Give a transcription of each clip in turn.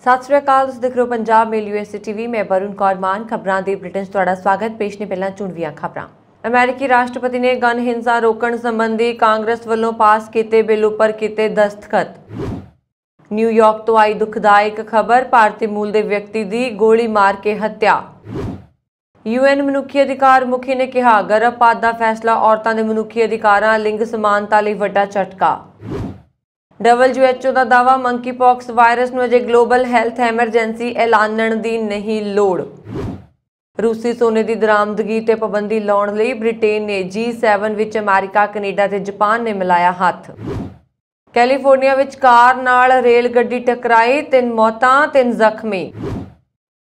सत श्री अकाल, तुसीं देख रहे हो पंजाब मेल यूएसए टीवी। मैं वरुण कौर मान। खबरां दे बुलेटिन 'ਚ ਤੁਹਾਡਾ स्वागत। पेश ने पहला चुਣਵੀਆਂ खबरां। अमेरिकी राष्ट्रपति ने गन हिंसा रोकण संबंधी कांग्रेस वालों पास किए बिल उपर किए दस्तखत। न्यूयॉर्क तो आई दुखदायक खबर, भारतीय मूल के व्यक्ति की गोली मार के हत्या। यूएन मनुखी अधिकार मुखी ने कहा, गर्भपात का फैसला औरतों के मनुखी अधिकारों लिंग समानता लई वड्डा झटका। WHO का दावा, मंकी पॉक्स वायरस ਨੂੰ अजे ग्लोबल हैल्थ एमरजेंसी ऐलानण ਦੀ नहीं लोड़। रूसी सोने की दरामदगी ते पाबंदी लाउण लई ब्रिटेन ने G7 विच अमेरिका, कनेडा ते जापान ने मिलाया हथ। कैलीफोर्निया विच कार नाल रेल गड्डी टकराई, 3 मौतां 3 जख्मी।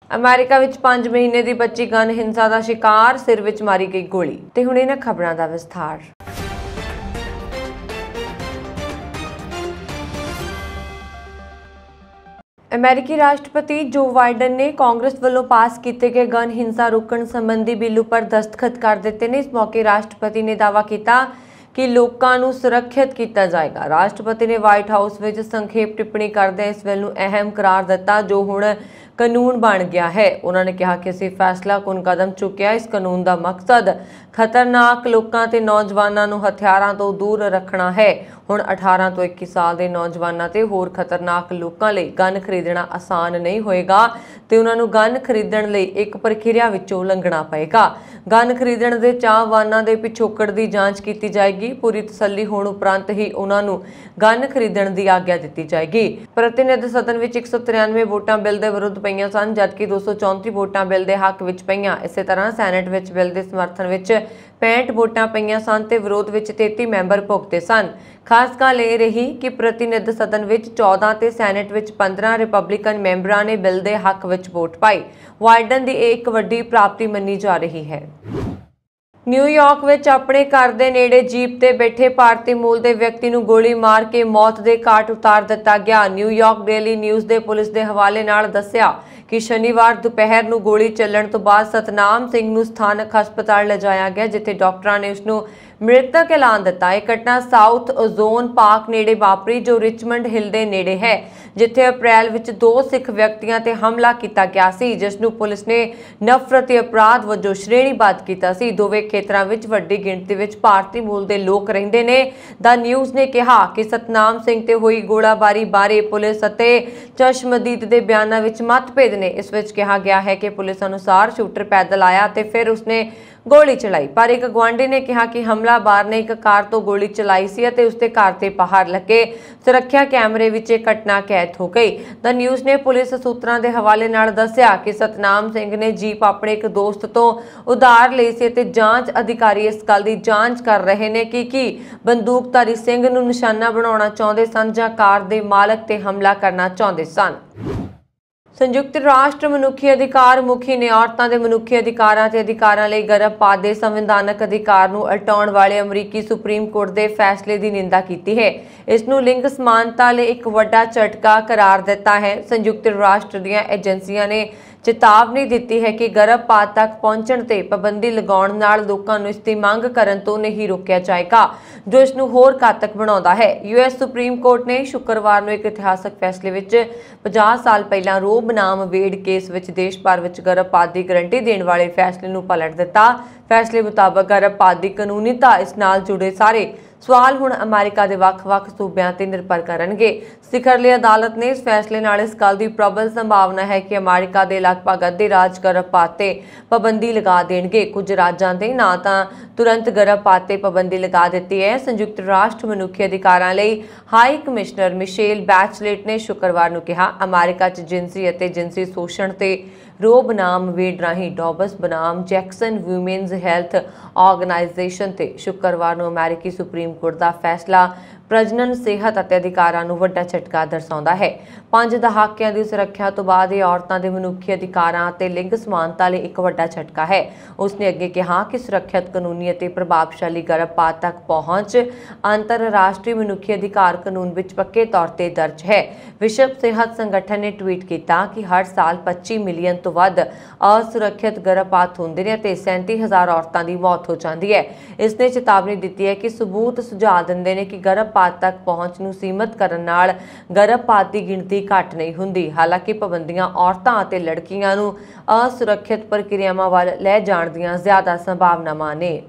अमेरिका विच 5 महीने की बच्ची गन हिंसा का शिकार, सिर विच मारी गई गोली। ते हुण इन्हां खबरां दा विस्तार। अमेरिकी राष्ट्रपति जो बाइडन ने कांग्रेस वालों पास किए गए गन हिंसा रोकण संबंधी बिल पर दस्तखत कर दिते ने। इस मौके राष्ट्रपति ने दावा किया कि लोगों को सुरक्षित किया जाएगा। राष्ट्रपति ने व्हाइट हाउस में संखेप टिप्पणी करदे इस बिल को अहम करार दिता जो हुण कानून बन गया है। उन्होंने कहा कि असीं फैसला कुन कदम चुकिया। इस कानून का मकसद खतरनाक लोगों ते नौजवानों को हथियारों तो दूर रखना है। हुण 18 तो 21 साल के नौजवानों ते होर खतरनाक लोगों लई गन खरीदना आसान नहीं होएगा ते उन्होंने गन खरीदण लई एक प्रक्रिया विचों लंघना पएगा। गन खरीदण दे चाहवानां दे पिछोकड़ की जांच की जाएगी। पूरी तसल्ली होण उपरंत ही उन्होंने गन खरीदण की आग्या दी जाएगी। प्रतिनिधि सदन में 193 वोटां बिल के विरुद्ध पईयां सन, जबकि 234 वोटां बिल के हक विच पईयां। इस तरह सैनेट विच बिल के समर्थन विच 65 वोटां पईयां सन ते विरोध विच 33 मैंबर भुगते सन। खास गल यह रही कि प्रतिनिधि सदन विच 14 ते सैनेट विच 15 रिपब्लिकन मैंबरां ने बिल के हक विच वोट पाई। बाइडन की एक वड्डी प्राप्ति मनी जा रही है। न्यूयॉर्क विच अपने घर के नेड़े जीप ते बैठे भारतीय मूल के व्यक्ति को गोली मार के मौत के घाट उतार दिता गया। न्यूयॉर्क डेली न्यूज़ के पुलिस के हवाले नाल दस्सिया कि शनिवार दोपहर को गोली चलण तो बाद सतनाम सिंह नूं स्थानक हस्पताल लिजाया गया, जिथे डॉक्टरों ने उसनूं मृतक ऐलान दिता। यह घटना साउथ ओजोन पार्क नेड़े वापरी, जो रिचमंड हिल के नेड़े है, जिथे अप्रैल विच 2 सिख व्यक्तियों ते हमला किया गया सी, जिसनूं पुलिस ने नफरती अपराध वजों श्रेणीबद्ध किया सी। दोवें खेतरां विच वड्डी गिणती विच भारतीय मूल के लोग रहिंदे ने। द न्यूज़ ने कहा कि सतनाम सिंह ते हुई गोलाबारी बारे पुलिस अते चश्मदीद के बयानों विच मतभेद ने। इस विच कहा गया है कि पुलिस अनुसार शूटर पैदल आया ते फिर उसने गोली चलाई, पर एक गुआढ़ी ने कहा कि हमलावर ने एक कार तो गोली चलाई सी ते उसके घर ते पहाड़ लगे। सुरक्षा कैमरे विच एक घटना कैद हो गई। द न्यूज़ ने पुलिस सूत्रों के हवाले नाल दस्सिया कि सतनाम सिंह ने जीप अपने एक दोस्त तो उधार लई सी ते जांच अधिकारी इस गल की जांच कर रहे ने कि बंदूकधारी सिंह नूं निशाना बनाउणा चाहुंदे सन जां कार दे मालक ते हमला करना चाहुंदे सन। संयुक्त राष्ट्र मनुखी अधिकार मुखी ने औरतों के मनुखी अधिकारों के अधिकारों लिए गर्भपात के संविधानक अधिकार को हटाउण वाले अमरीकी सुप्रीम कोर्ट के फैसले की निंदा की है। इसनूं लिंग समानता लिए एक वड्डा झटका करार दिता है। संयुक्त राष्ट्र दीआं एजेंसियां ने चेतावनी दी है कि गर्भपात तक पहुंचण ते पाबंदी लगाउण नाल लोकां नूं इसकी मांग करन तो नहीं रोकिया जाएगा, जो इसनूं होर घातक बनाउंदा है। यूएस सुप्रीम कोर्ट ने शुक्रवार नूं एक इतिहासक फैसले विच 50 साल पहलां रो बनाम वेड केस विच देश भर विच गर्भपात की गारंटी देण वाले फैसले नूं पलट दिता। फैसले मुताबक गर्भपात की कानूनीता इस नाल जुड़े सारे सवाल हुण अमेरिका के ਵੱਖ-ਵੱਖ सूबियां ते निर्भर करनगे। सिखरली अदालत ने इस फैसले नाल इस गल की प्रबल संभावना है कि अमेरिका के लगभग अद्धे राज गर्भपात ते पाबंदी लगा देणगे। कुछ राज्यां ते ना तां तुरंत गर्भपात ते पाबंदी लगा दित्ती है। संयुक्त राष्ट्र मनुखी अधिकारां लई हाई कमिश्नर मिशेल बैचलेट ने शुक्रवार नूं कहा, अमेरिका च जिनसी अते जिनसी शोषण ते रो बनाम वेड राही डॉबस बनाम जैक्सन वूमेन्स हैल्थ ऑर्गेनाइजेशन ते शुक्रवार नूं अमेरिकी सुप्रीम कोर्ट का फैसला प्रजनन सेहत ਅਤੇ अधिकारां ਨੂੰ ਵੱਡਾ ਝਟਕਾ ਦਰਸਾਉਂਦਾ ਹੈ। 5 ਦਹਾਕਿਆਂ ਦੀ ਸੁਰੱਖਿਆ ਤੋਂ ਬਾਅਦ ਇਹ ਔਰਤਾਂ ਦੇ ਮਨੁੱਖੀ ਅਧਿਕਾਰਾਂ ਅਤੇ ਲਿੰਗ ਸਮਾਨਤਾ ਲਈ ਇੱਕ ਵੱਡਾ ਝਟਕਾ ਹੈ। ਉਸਨੇ ਅੱਗੇ ਕਿਹਾ ਕਿ ਸੁਰੱਖਿਅਤ ਕਾਨੂੰਨੀ ਅਤੇ ਪ੍ਰਭਾਵਸ਼ਾਲੀ ਗਰਭਪਾਤ ਤੱਕ ਪਹੁੰਚ ਅੰਤਰਰਾਸ਼ਟਰੀ ਮਨੁੱਖੀ ਅਧਿਕਾਰ ਕਾਨੂੰਨ ਵਿੱਚ ਪੱਕੇ ਤੌਰ ਤੇ ਦਰਜ ਹੈ। ਵਿਸ਼ਵ ਸਿਹਤ ਸੰਗਠਨ ਨੇ ਟਵੀਟ ਕੀਤਾ ਕਿ ਹਰ ਸਾਲ 25 ਮਿਲੀਅਨ ਤੋਂ ਵੱਧ असुरक्षित गर्भपात होंदे ने ते 37,000 औरतां दी मौत हो जाती है। इसने चेतावनी दी है कि सबूत सुझाव दिंदे ने कि गर्भपात ਗਰਭਪਾਤ ਤੱਕ ਪਹੁੰਚ ਨੂੰ ਸੀਮਤ ਕਰਨ ਨਾਲ ਗਰਭਪਾਤ ਦੀ ਗਿਣਤੀ ਘੱਟ ਨਹੀਂ ਹੁੰਦੀ। ਹਾਲਾਂਕਿ ਪਾਬੰਦੀਆਂ ਔਰਤਾਂ ਅਤੇ ਲੜਕੀਆਂ ਨੂੰ ਅਸੁਰੱਖਿਅਤ ਪ੍ਰਕਿਰਿਆਵਾਂ ਵੱਲ ਲੈ ਜਾਣ ਦੀਆਂ ਜ਼ਿਆਦਾ ਸੰਭਾਵਨਾਵਾਂ ਨੇ।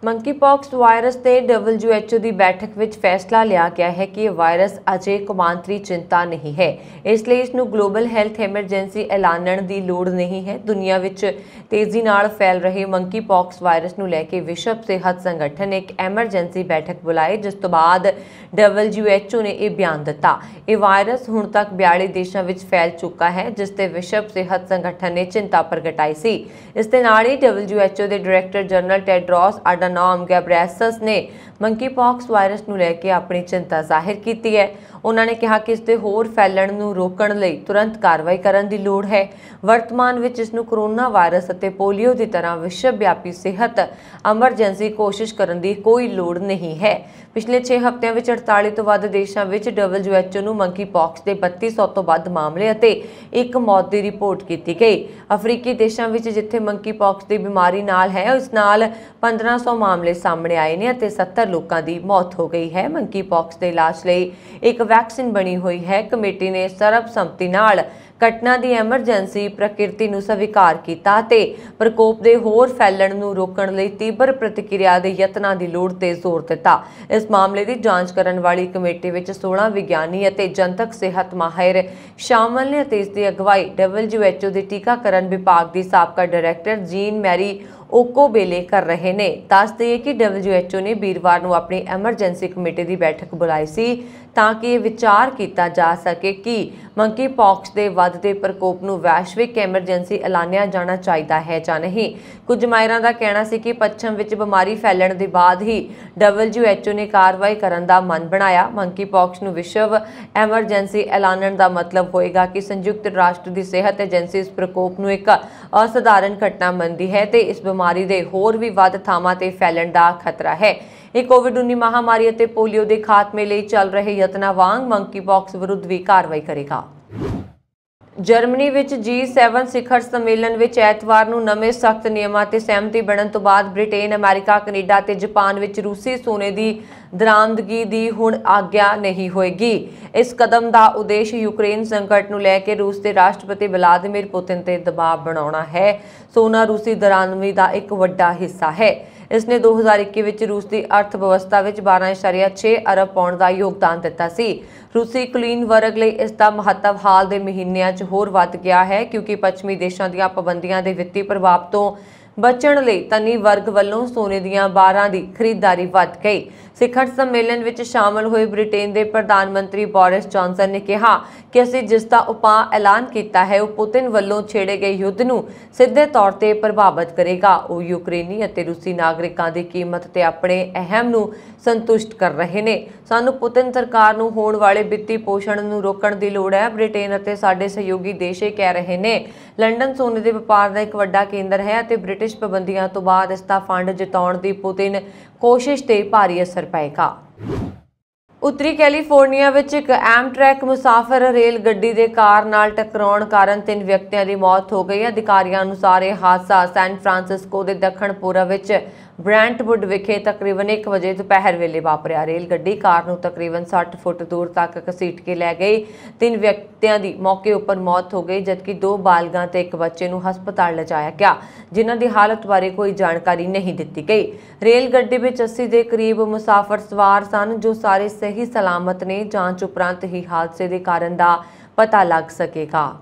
ਮੰकीपॉक्स ਵਾਇਰਸ ਤੇ WHO ਦੀ ਬੈਠਕ ਵਿੱਚ ਫੈਸਲਾ ਲਿਆ ਗਿਆ ਹੈ ਕਿ ਇਹ ਵਾਇਰਸ ਅਜੇ ਕੌਮਾਂਤਰੀ ਚਿੰਤਾ ਨਹੀਂ ਹੈ, ਇਸ ਲਈ ਇਸ ਨੂੰ ਗਲੋਬਲ ਹੈਲਥ ਐਮਰਜੈਂਸੀ ਐਲਾਨਣ ਦੀ ਲੋੜ ਨਹੀਂ ਹੈ। ਦੁਨੀਆ ਵਿੱਚ ਤੇਜ਼ੀ ਨਾਲ ਫੈਲ ਰਹੇ ਮੰकीपॉक्स ਵਾਇਰਸ ਨੂੰ ਲੈ ਕੇ ਵਿਸ਼ਵ ਸਿਹਤ ਸੰਗਠਨ ਨੇ ਇੱਕ ਐਮਰਜੈਂਸੀ ਬੈਠਕ ਬੁਲਾਈ, ਜਿਸ ਤੋਂ ਬਾਅਦ WHO ਨੇ ਇਹ ਬਿਆਨ ਦਿੱਤਾ। ਇਹ ਵਾਇਰਸ ਹੁਣ ਤੱਕ 42 ਦੇਸ਼ਾਂ ਵਿੱਚ ਫੈਲ ਚੁੱਕਾ ਹੈ, ਜਿਸ ਤੇ ਵਿਸ਼ਵ ਸਿਹਤ ਸੰਗਠਨ ਨੇ ਚਿੰਤਾ ਪ੍ਰਗਟਾਈ ਸੀ। ਇਸ ਦੇ ਨਾਲ ਹੀ WHO ਦੇ ਡਾਇਰੈਕਟਰ ਜਨਰਲ ਟੈਡਰੋਸ ਅਡਾਨੋਮ ਗੈਬ੍ਰੇਸਸ ਨੇ ਮੰकीपॉक्स ਵਾਇਰਸ ਨੂੰ ਲੈ ਕੇ ਆਪਣੀ ਚਿੰਤਾ ਜ਼ਾਹਿਰ ਕੀਤੀ ਹੈ। ਉਹਨਾਂ ਨੇ ਕਿਹਾ ਕਿ ਇਸ ਦੇ ਹੋਰ ਫੈਲਣ ਨੂੰ ਰੋਕਣ ਲਈ ਤੁਰੰਤ ਕਾਰਵਾਈ ਕਰਨ ਦੀ ਲੋੜ ਹੈ। ਵਰਤਮਾਨ ਵਿੱਚ ਇਸ ਨੂੰ ਕੋਰੋਨਾ ਵਾਇਰਸ ਅਤੇ ਪੋਲੀਓ ਦੀ ਤਰ੍ਹਾਂ ਵਿਸ਼ਵ ਵਿਆਪੀ ਸਿਹਤ ਐਮਰਜੈਂਸੀ ਕੋਸ਼ਿਸ਼ ਕਰਨ ਦੀ ਕੋਈ ਲੋੜ ਨਹੀਂ ਹੈ। ਪਿਛਲੇ 6 ਹਫ਼ਤਿਆਂ ਵਿੱਚ 48 ਤੋਂ ਵੱਧ ਦੇਸ਼ਾਂ ਵਿੱਚ WHO ਨੂੰ ਮੰकीपॉक्स ਦੇ 3200 ਤੋਂ ਵੱਧ ਮਾਮਲੇ ਅਤੇ ਇੱਕ ਮੌਤ ਦੀ ਰਿਪੋਰਟ ਕੀਤੀ ਗਈ। ਅਫਰੀਕੀ ਦੇਸ਼ਾਂ ਵਿੱਚ ਜਿੱਥੇ ਮੰकीपॉक्स ਦੀ ਬਿਮਾਰੀ ਨਾਲ ਹੈ, ਇਸ ਨਾਲ 1500 ਮਾਮਲੇ ਸਾਹਮਣੇ ਆਏ ਨੇ ਅਤੇ 70 ਲੋਕਾਂ ਦੀ ਮੌਤ ਹੋ ਗਈ ਹੈ। ਮੰकीपॉक्स ਦੇ ਇਲਾਜ ਲਈ ਇੱਕ ਵੈਕਸੀਨ ਬਣੀ ਹੋਈ ਹੈ। ਕਮੇਟੀ ਨੇ ਸਰਬਸੰਮਤੀ ਨਾਲ ਘਟਨਾ ਦੀ ਐਮਰਜੈਂਸੀ ਪ੍ਰਕਿਰਤੀ ਨੂੰ ਸਵੀਕਾਰ ਕੀਤਾ ਅਤੇ ਪ੍ਰਕੋਪ ਦੇ ਹੋਰ ਫੈਲਣ ਨੂੰ ਰੋਕਣ ਲਈ ਤੀਬਰ ਪ੍ਰਤੀਕਿਰਿਆ ਦੇ ਯਤਨਾਂ ਦੀ ਲੋੜ ਤੇ ਜ਼ੋਰ ਦਿੱਤਾ। ਇਸ ਮਾਮਲੇ ਦੀ ਜਾਂਚ ਕਰਨ ਵਾਲੀ ਕਮੇਟੀ ਵਿੱਚ 16 ਵਿਗਿਆਨੀ ਅਤੇ ਜਨਤਕ ਸਿਹਤ ਮਾਹਿਰ ਸ਼ਾਮਲ ਨੇ ਅਤੇ ਇਸ ਦੀ ਅਗਵਾਈ WHO ਦੇ ਟੀਕਾਕਰਨ ਵਿਭਾਗ ਦੀ ਸਾਬਕਾ ਡਾਇਰੈਕਟਰ ਜੀਨ ਮੈਰੀ ਓਕੋਬੇਲੇ ਕਰ ਰਹੇ ਨੇ। ਦੱਸ ਦਈਏ ਕਿ WHO ਨੇ ਵੀਰਵਾਰ ਨੂੰ ਆਪਣੀ ਐਮਰਜੈਂਸੀ ਕਮੇਟੀ ਦੀ ਬੈਠਕ ਬੁਲਾਈ ਸੀ ਤਾਂ ਕਿ ਇਹ ਵਿਚਾਰ ਕੀਤਾ ਜਾ ਸਕੇ ਕਿ ਮੰकीपॉक्स ਦੇ ਵੱਧਦੇ ਪ੍ਰਕੋਪ ਨੂੰ ਵੈਸ਼ਵਿਕ ਐਮਰਜੈਂਸੀ ਐਲਾਨਿਆ ਜਾਣਾ ਚਾਹੀਦਾ ਹੈ ਜਾਂ ਨਹੀਂ। ਕੁਝ ਮਾਹਿਰਾਂ ਦਾ ਕਹਿਣਾ ਸੀ ਕਿ ਪੱਛਮ ਵਿੱਚ ਬਿਮਾਰੀ ਫੈਲਣ ਦੇ ਬਾਅਦ ਹੀ WHO ਨੇ ਕਾਰਵਾਈ ਕਰਨ ਦਾ ਮਨ ਬਣਾਇਆ। ਮੰकीपॉक्स ਨੂੰ ਵਿਸ਼ਵ ਐਮਰਜੈਂਸੀ ਐਲਾਨਣ ਦਾ ਮਤਲਬ ਹੋਏਗਾ ਕਿ ਸੰਯੁਕਤ ਰਾਸ਼ਟਰ ਦੀ ਸਿਹਤ ਏਜੰਸੀ ਇਸ ਪ੍ਰਕੋਪ ਨੂੰ ਇੱਕ ਅਸਾਧਾਰਨ ਘਟਨਾ ਮੰਨਦੀ ਹੈ ਤੇ ਇਸ ਬਿਮਾਰੀ ਦੇ ਹੋਰ ਵੀ ਵੱਧ ਥਾਵਾਂ ਤੇ ਫੈਲਣ ਦਾ ਖਤਰਾ ਹੈ। ਇਹ ਕੋਵਿਡ-19 ਮਹਾਮਾਰੀ ਅਤੇ ਪੋਲੀਓ ਦੇ ਖਾਤਮੇ ਲਈ ਚੱਲ ਰਹੇ ਯਤਨਾਂ ਵਾਂਗ ਮੰकीपॉक्स ਵਿਰੁੱਧ ਵੀ ਕਾਰਵਾਈ ਕਰੇਗਾ। ਜਰਮਨੀ ਵਿੱਚ G7 ਸਿਖਰ ਸੰਮੇਲਨ ਵਿੱਚ ਐਤਵਾਰ ਨੂੰ ਨਵੇਂ ਸਖਤ ਨਿਯਮਾਂ ਤੇ ਸਹਿਮਤੀ ਬਣਨ ਤੋਂ ਬਾਅਦ ਬ੍ਰਿਟੇਨ, ਅਮਰੀਕਾ, ਕੈਨੇਡਾ ਤੇ ਜਾਪਾਨ ਵਿੱਚ ਰੂਸੀ ਸੋਨੇ ਦੀ ਦਰਾਮਦਗੀ ਦੀ ਹੁਣ ਆਗਿਆ ਨਹੀਂ ਹੋਏਗੀ। ਇਸ ਕਦਮ ਦਾ ਉਦੇਸ਼ ਯੂਕਰੇਨ ਸੰਕਟ ਨੂੰ ਲੈ ਕੇ ਰੂਸ ਦੇ ਰਾਸ਼ਟਰਪਤੀ ਵਲਾਦੀਮੀਰ ਪੁਤਿਨ ਤੇ ਦਬਾਅ ਬਣਾਉਣਾ ਹੈ। ਸੋਨਾ ਰੂਸੀ ਦਰਾਮਦਗੀ ਦਾ ਇੱਕ ਵੱਡਾ ਹਿੱਸਾ ਹੈ। इसने 2021 ਵਿੱਚ ਰੂਸ ਦੀ ਅਰਥ ਵਿਵਸਥਾ ਵਿੱਚ 12.6 ਅਰਬ ਪਾਉਂਡ ਦਾ ਯੋਗਦਾਨ ਦਿੱਤਾ ਸੀ। ਰੂਸੀ ਕੁਲੀਨ ਵਰਗ ਲਈ ਇਸ ਦਾ ਮਹੱਤਵ ਹਾਲ ਦੇ ਮਹੀਨਿਆਂ 'ਚ ਹੋਰ ਵੱਧ ਗਿਆ ਹੈ ਕਿਉਂਕਿ ਪੱਛਮੀ ਦੇਸ਼ਾਂ ਦੀਆਂ ਪਾਬੰਦੀਆਂ ਦੇ ਵਿੱਤੀ ਪ੍ਰਭਾਵ ਤੋਂ ਬਚਣ ਲਈ ਧਨੀ ਵਰਗ ਵੱਲੋਂ ਸੋਨੇ ਦੀਆਂ ਬਾਰਾਂ ਦੀ ਖਰੀਦਦਾਰੀ ਵੱਧ ਗਈ। ਸਿਖਰ ਸੰਮੇਲਨ ਵਿੱਚ ਸ਼ਾਮਲ ਹੋਏ ਬ੍ਰਿਟੇਨ ਦੇ ਪ੍ਰਧਾਨ ਮੰਤਰੀ ਬੋਰਿਸ ਜੌਨਸਨ ਨੇ ਕਿਹਾ ਕਿ ਅਸੀਂ ਜਿਸ ਦਾ ਉਪਾਅ ਐਲਾਨ ਕੀਤਾ ਹੈ ਉਹ ਪੁਤਿਨ ਵੱਲੋਂ ਛੇੜੇ ਗਏ ਯੁੱਧ ਨੂੰ ਸਿੱਧੇ ਤੌਰ ਤੇ ਪ੍ਰਭਾਵਿਤ ਕਰੇਗਾ। ਉਹ ਯੂਕਰੇਨੀ ਅਤੇ ਰੂਸੀ ਨਾਗਰਿਕਾਂ ਦੀ ਕੀਮਤ ਤੇ ਆਪਣੇ ਅਹਿਮ ਨੂੰ ਸੰਤੁਸ਼ਟ ਕਰ ਰਹੇ ਨੇ। ਸਾਨੂੰ ਪੁਤਿਨ ਸਰਕਾਰ ਨੂੰ ਹੋਣ ਵਾਲੇ ਵਿੱਤੀ ਪੋਸ਼ਣ ਨੂੰ ਰੋਕਣ ਦੀ ਲੋੜ ਹੈ। ਬ੍ਰਿਟੇਨ ਅਤੇ ਸਾਡੇ ਸਹਿਯੋਗੀ ਦੇਸ਼ ਇਹ ਕਹਿ ਰਹੇ ਨੇ। ਲੰਡਨ ਸੋਨੇ ਦੇ ਵਪਾਰ ਦਾ ਇੱਕ ਵੱਡਾ ਕੇਂਦਰ ਹੈ ਅਤੇ ਬ੍ਰਿਟਿਸ਼ ਪਾਬੰਦੀਆਂ ਤੋਂ ਬਾਅਦ ਇਸ ਦਾ ਫੰਡ ਜਿਤਾਉਣ ਦੀ ਪੁਤਿਨ ਕੋਸ਼ਿਸ਼ ਤੇ ਭਾਰੀ ਅਸਰ ਪਏਗਾ। ਉੱਤਰੀ ਕੈਲੀਫੋਰਨੀਆ ਵਿੱਚ ਇੱਕ ਐਮਟ੍ਰੈਕ ਮੁਸਾਫਰ ਰੇਲ ਗੱਡੀ ਦੇ ਕਾਰ ਨਾਲ ਟਕਰਾਉਣ ਕਾਰਨ 3 ਵਿਅਕਤੀਆਂ ਦੀ ਮੌਤ ਹੋ ਗਈ। ਅਧਿਕਾਰੀਆਂ ਅਨੁਸਾਰ ਇਹ ਹਾਦਸਾ ਸੈਨ ਫਰਾਂਸਿਸਕੋ ਦੇ ਦੱਖਣ ਪੂਰਬ ਵਿੱਚ ਬ੍ਰੈਂਟਵੁੱਡ ਵਿਖੇ ਤਕਰੀਬਨ 1 ਵਜੇ ਦੁਪਹਿਰ ਵੇਲੇ ਵਾਪਰਿਆ। ਰੇਲ ਗੱਡੀ ਕਾਰ ਨੂੰ ਤਕਰੀਬਨ 60 ਫੁੱਟ ਦੂਰ ਤੱਕ ਘਸੀਟ ਕੇ ਲੈ ਗਈ। 3 ਵਿਅਕਤੀਆਂ ਦੀ ਮੌਕੇ ਉੱਪਰ ਮੌਤ ਹੋ ਗਈ ਜਦਕਿ 2 ਬਾਲਗਾਂ ਤੇ ਇੱਕ ਬੱਚੇ ਨੂੰ ਹਸਪਤਾਲ ਲਿਜਾਇਆ ਗਿਆ ਜਿਨ੍ਹਾਂ ਦੀ ਹਾਲਤ ਬਾਰੇ ਕੋਈ ਜਾਣਕਾਰੀ ਨਹੀਂ ਦਿੱਤੀ ਗਈ। ਰੇਲ ਗੱਡੀ ਵਿੱਚ 80 ਦੇ ਕਰੀਬ ਮੁਸਾਫਰ ਸਵਾਰ ਸਨ ਜੋ ਸਾਰੇ ਸਹੀ ਸਲਾਮਤ ਨੇ। ਜਾਂਚ ਉਪਰੰਤ ਹੀ ਹਾਦਸੇ ਦੇ ਕਾਰਨ ਦਾ ਪਤਾ ਲੱਗ ਸਕੇਗਾ।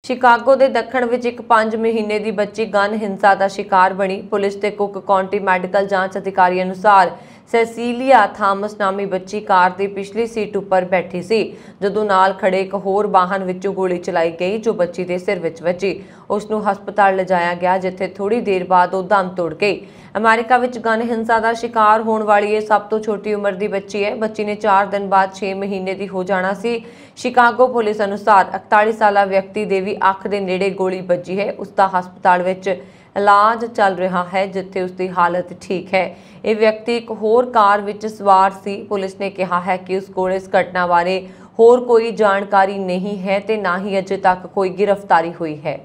ਸ਼ਿਕਾਗੋ ਦੇ ਦੱਖਣ ਵਿੱਚ ਇੱਕ 5 ਮਹੀਨੇ ਦੀ ਬੱਚੀ ਗਨ ਹਿੰਸਾ ਦਾ ਸ਼ਿਕਾਰ ਬਣੀ। ਪੁਲਿਸ ਤੇ ਕੁੱਕ ਕਾਉਂਟੀ ਮੈਡੀਕਲ ਜਾਂਚ ਅਧਿਕਾਰੀ ਅਨੁਸਾਰ ਸੈਸੀਲੀਆ ਥਾਮਸ ਨਾਮੀ ਬੱਚੀ ਕਾਰ ਦੀ ਪਿਛਲੀ ਸੀਟ ਉੱਪਰ ਬੈਠੀ ਸੀ ਜਦੋਂ ਨਾਲ ਖੜੇ ਇੱਕ ਹੋਰ ਵਾਹਨ ਵਿੱਚੋਂ ਗੋਲੀ ਚਲਾਈ ਗਈ ਜੋ ਬੱਚੀ ਦੇ ਸਿਰ ਵਿੱਚ ਵੱਜੀ। ਉਸ ਨੂੰ ਹਸਪਤਾਲ ਲਿਜਾਇਆ ਗਿਆ ਜਿੱਥੇ ਥੋੜੀ ਦੇਰ ਬਾਅਦ ਉਹ ਦਮ ਤੋੜ ਗਈ। ਅਮਰੀਕਾ ਵਿੱਚ ਗਨ ਹਿੰਸਾ ਦਾ ਸ਼ਿਕਾਰ ਹੋਣ ਵਾਲੀ ਇਹ ਸਭ ਤੋਂ ਛੋਟੀ ਉਮਰ ਦੀ ਬੱਚੀ ਹੈ। ਬੱਚੀ ਨੇ 4 ਦਿਨ ਬਾਅਦ 6 ਮਹੀਨੇ ਦੀ ਹੋ ਜਾਣਾ ਸੀ। ਸ਼ਿਕਾਗੋ ਪੁਲਿਸ ਅਨੁਸਾਰ 41 ਸਾਲਾ ਵਿਅਕਤੀ ਦੇ ਵੀ ਅੱਖ ਦੇ ਨੇੜੇ ਗੋਲੀ ਵੱਜੀ ਹੈ। ਉਸ ਦਾ ਹਸਪਤਾਲ ਵਿੱਚ ਇਲਾਜ ਚੱਲ ਰਿਹਾ ਹੈ ਜਿੱਥੇ ਉਸ ਦੀ ਹਾਲਤ ਠੀਕ ਹੈ। ਇਹ ਵਿਅਕਤੀ ਇੱਕ ਹੋਰ ਕਾਰ ਵਿੱਚ ਸਵਾਰ ਸੀ। ਪੁਲਿਸ ਨੇ ਕਿਹਾ ਹੈ ਕਿ ਉਸ ਕੋਲ ਇਸ ਘਟਨਾ ਬਾਰੇ ਹੋਰ ਕੋਈ ਜਾਣਕਾਰੀ ਨਹੀਂ ਹੈ ਤੇ ਨਾ ਹੀ ਅਜੇ ਤੱਕ ਕੋਈ ਗ੍ਰਿਫਤਾਰੀ ਹੋਈ ਹੈ।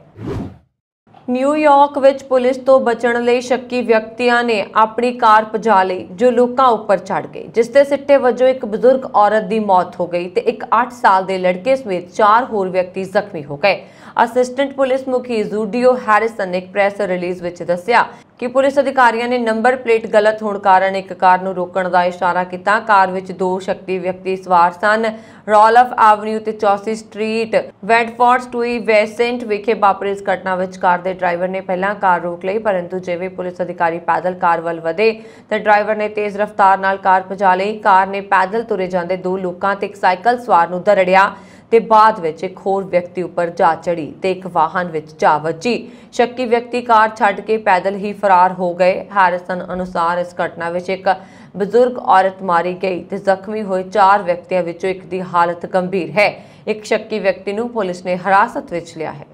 ਨਿਊਯਾਰਕ ਵਿੱਚ ਪੁਲਿਸ ਤੋਂ ਬਚਣ ਲਈ ਸ਼ੱਕੀ ਵਿਅਕਤੀਆਂ ਨੇ ਆਪਣੀ ਕਾਰ ਭਜਾ ਲਈ ਜੋ ਲੋਕਾਂ ਉੱਪਰ ਚੜ੍ਹ ਗਈ, ਜਿਸ ਦੇ ਸਿੱਟੇ ਵਜੋਂ ਇੱਕ ਬਜ਼ੁਰਗ ਔਰਤ ਦੀ ਮੌਤ ਹੋ ਗਈ ਤੇ ਇੱਕ 8 ਸਾਲ ਦੇ ਲੜਕੇ ਸਮੇਤ 4 ਹੋਰ ਵਿਅਕਤੀ ਜ਼ਖਮੀ ਹੋ ਗਏ। ਅਸਿਸਟੈਂਟ ਪੁਲਿਸ ਮੁਖੀ ਜ਼ੂਡੀਓ ਹੈਰਿਸਨ ਨੇ ਇੱਕ ਪ੍ਰੈਸ ਰਿਲੀਜ਼ ਵਿੱਚ ਦੱਸਿਆ ਕਿ ਪੁਲਿਸ ਅਧਿਕਾਰੀਆਂ ਨੇ ਨੰਬਰ ਪਲੇਟ ਗਲਤ ਹੋਣ ਕਾਰਨ ਇੱਕ ਕਾਰ ਨੂੰ ਰੋਕਣ ਦਾ ਇਸ਼ਾਰਾ ਕੀਤਾ। ਕਾਰ ਵਿੱਚ 2 ਸ਼ੱਕੀ ਵਿਅਕਤੀ ਸਵਾਰ ਸਨ। ਰੋਲਫ ਐਵਨਿਊ ਤੇ 84 ਸਟਰੀਟ ਵੈਂਟਫੋਰਡ ਸਟੂਈ ਵੈਸੈਂਟ ਵਿਖੇ ਵਾਪਰੀ ਇਸ ਘਟਨਾ ਵਿੱਚ ਕਾਰ ਦੇ ਡਰਾਈਵਰ ਨੇ ਪਹਿਲਾਂ ਕਾਰ ਰੋਕ ਲਈ, ਪਰੰਤੂ ਜਿਵੇਂ ਪੁਲਿਸ ਅਧਿਕਾਰੀ ਪੈਦਲ ਕਾਰ ਵੱਲ ਵਧੇ ਤਾਂ ਡਰਾਈਵਰ ਨੇ ਤੇਜ਼ ਰਫ਼ਤਾਰ ਨਾਲ ਕਾਰ ਭਜਾ ਲਈ। ਕਾਰ ਨੇ ਪੈਦਲ ਤੁਰੇ ਜਾਂਦੇ 2 ਲੋਕਾਂ ਤੇ ਇੱਕ ਸਾਈਕਲ ਸਵਾਰ ਨੂੰ ਦਰੜਿਆ ਤੇ ਬਾਅਦ ਵਿੱਚ ਇੱਕ ਹੋਰ ਵਿਅਕਤੀ ਉੱਪਰ ਜਾ ਚੜੀ ਤੇ ਇੱਕ ਵਾਹਨ ਵਿੱਚ ਜਾ ਵੱਜੀ। ਸ਼ੱਕੀ ਵਿਅਕਤੀ ਕਾਰ ਛੱਡ ਕੇ ਪੈਦਲ ਹੀ ਫਰਾਰ ਹੋ ਗਏ। ਹੈਰਿਸਨ ਅਨੁਸਾਰ ਇਸ ਘਟਨਾ ਵਿੱਚ ਇੱਕ ਬਜ਼ੁਰਗ ਔਰਤ ਮਾਰੀ ਗਈ ਤੇ ਜ਼ਖਮੀ ਹੋਏ 4 ਵਿਅਕਤੀਆਂ ਵਿੱਚੋਂ ਇੱਕ ਦੀ ਹਾਲਤ ਗੰਭੀਰ ਹੈ। ਇੱਕ ਸ਼ੱਕੀ ਵਿਅਕਤੀ ਨੂੰ ਪੁਲਿਸ ਨੇ ਹਿਰਾਸਤ ਵਿੱਚ ਲਿਆ ਹੈ।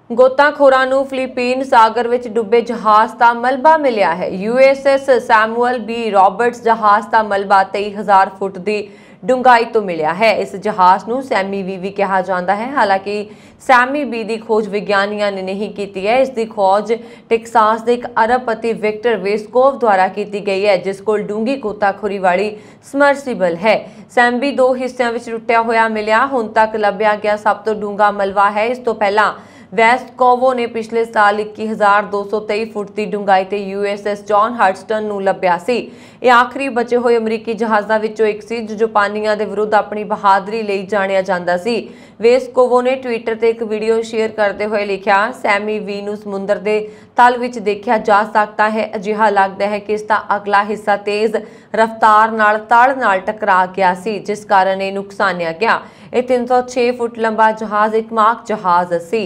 ਗੋਤਾਖੋਰਾਂ ਨੂੰ ਫਿਲੀਪੀਨ ਸਾਗਰ ਵਿੱਚ ਡੁੱਬੇ ਜਹਾਜ਼ ਦਾ ਮਲਬਾ ਮਿਲਿਆ ਹੈ। USS ਸੈਮੂਅਲ ਬੀ ਰਾਬਰਟਸ ਜਹਾਜ਼ ਦਾ ਮਲਬਾ 23,000 ਫੁੱਟ ਦੀ ਡੂੰਘਾਈ ਤੋਂ ਮਿਲਿਆ ਹੈ। ਇਸ ਜਹਾਜ਼ ਨੂੰ ਸੈਮੀ ਬੀ ਵੀ ਕਿਹਾ ਜਾਂਦਾ ਹੈ। ਹਾਲਾਂਕਿ ਸੈਮੀ ਬੀ ਦੀ ਖੋਜ ਵਿਗਿਆਨੀਆਂ ਨੇ ਨਹੀਂ ਕੀਤੀ ਹੈ। ਇਸ ਦੀ ਖੋਜ ਟੈਕਸਾਸ ਦੇ ਇੱਕ ਅਰਬਪਤੀ ਵਿਕਟਰ ਵੇਸਕੋਵ ਦੁਆਰਾ ਕੀਤੀ ਗਈ ਹੈ, ਜਿਸ ਕੋਲ ਡੂੰਘੀ ਗੋਤਾਖੋਰੀ ਵਾਲੀ ਸਮਰਸੀਬਲ ਹੈ। ਸੈਮਬੀ 2 ਹਿੱਸਿਆਂ ਵਿੱਚ ਟੁੱਟਿਆ ਹੋਇਆ ਮਿਲਿਆ ਹੁਣ ਤੱਕ ਲੱਭਿਆ ਗਿਆ ਸਭ ਤੋਂ ਡੂੰਘਾ ਮਲਬਾ ਹੈ। ਇਸ ਤੋਂ ਪਹਿਲਾਂ ਵੈਸਕੋਵੋ ਨੇ ਪਿਛਲੇ ਸਾਲ 21,223 ਫੁੱਟ ਦੀ ਡੂੰਘਾਈ ਤੇ USS ਜੌਨ ਹਡਸਟਨ ਨੂੰ ਲੱਭਿਆ ਸੀ। ਇਹ ਆਖਰੀ ਬਚੇ ਹੋਏ ਅਮਰੀਕੀ ਜਹਾਜ਼ਾਂ ਵਿੱਚੋਂ ਇੱਕ ਸੀ ਜੋ ਜਾਪਾਨੀਆਂ ਦੇ ਵਿਰੁੱਧ ਆਪਣੀ ਬਹਾਦਰੀ ਲਈ ਜਾਣਿਆ ਜਾਂਦਾ ਸੀ। ਵੈਸਕੋਵੋ ਨੇ ਟਵਿੱਟਰ ਤੇ ਇੱਕ ਵੀਡੀਓ ਸ਼ੇਅਰ ਕਰਦੇ ਹੋਏ ਲਿਖਿਆ, ਸੈਮੀ ਵੀ ਨੂੰ ਸਮੁੰਦਰ ਦੇ ਤਲ ਵਿੱਚ ਦੇਖਿਆ ਜਾ ਸਕਦਾ ਹੈ। ਅਜਿਹਾ ਲੱਗਦਾ ਹੈ ਕਿ ਇਸ ਦਾ ਅਗਲਾ ਹਿੱਸਾ ਤੇਜ਼ ਰਫ਼ਤਾਰ ਨਾਲ ਤਲ ਨਾਲ ਟਕਰਾ ਗਿਆ ਸੀ, ਜਿਸ ਕਾਰਨ ਇਹ ਨੁਕਸਾਨਿਆ ਗਿਆ। ਇਹ 306 ਫੁੱਟ ਲੰਬਾ ਜਹਾਜ਼ ਇੱਕ ਮਾਰਕ ਜਹਾਜ਼ ਸੀ।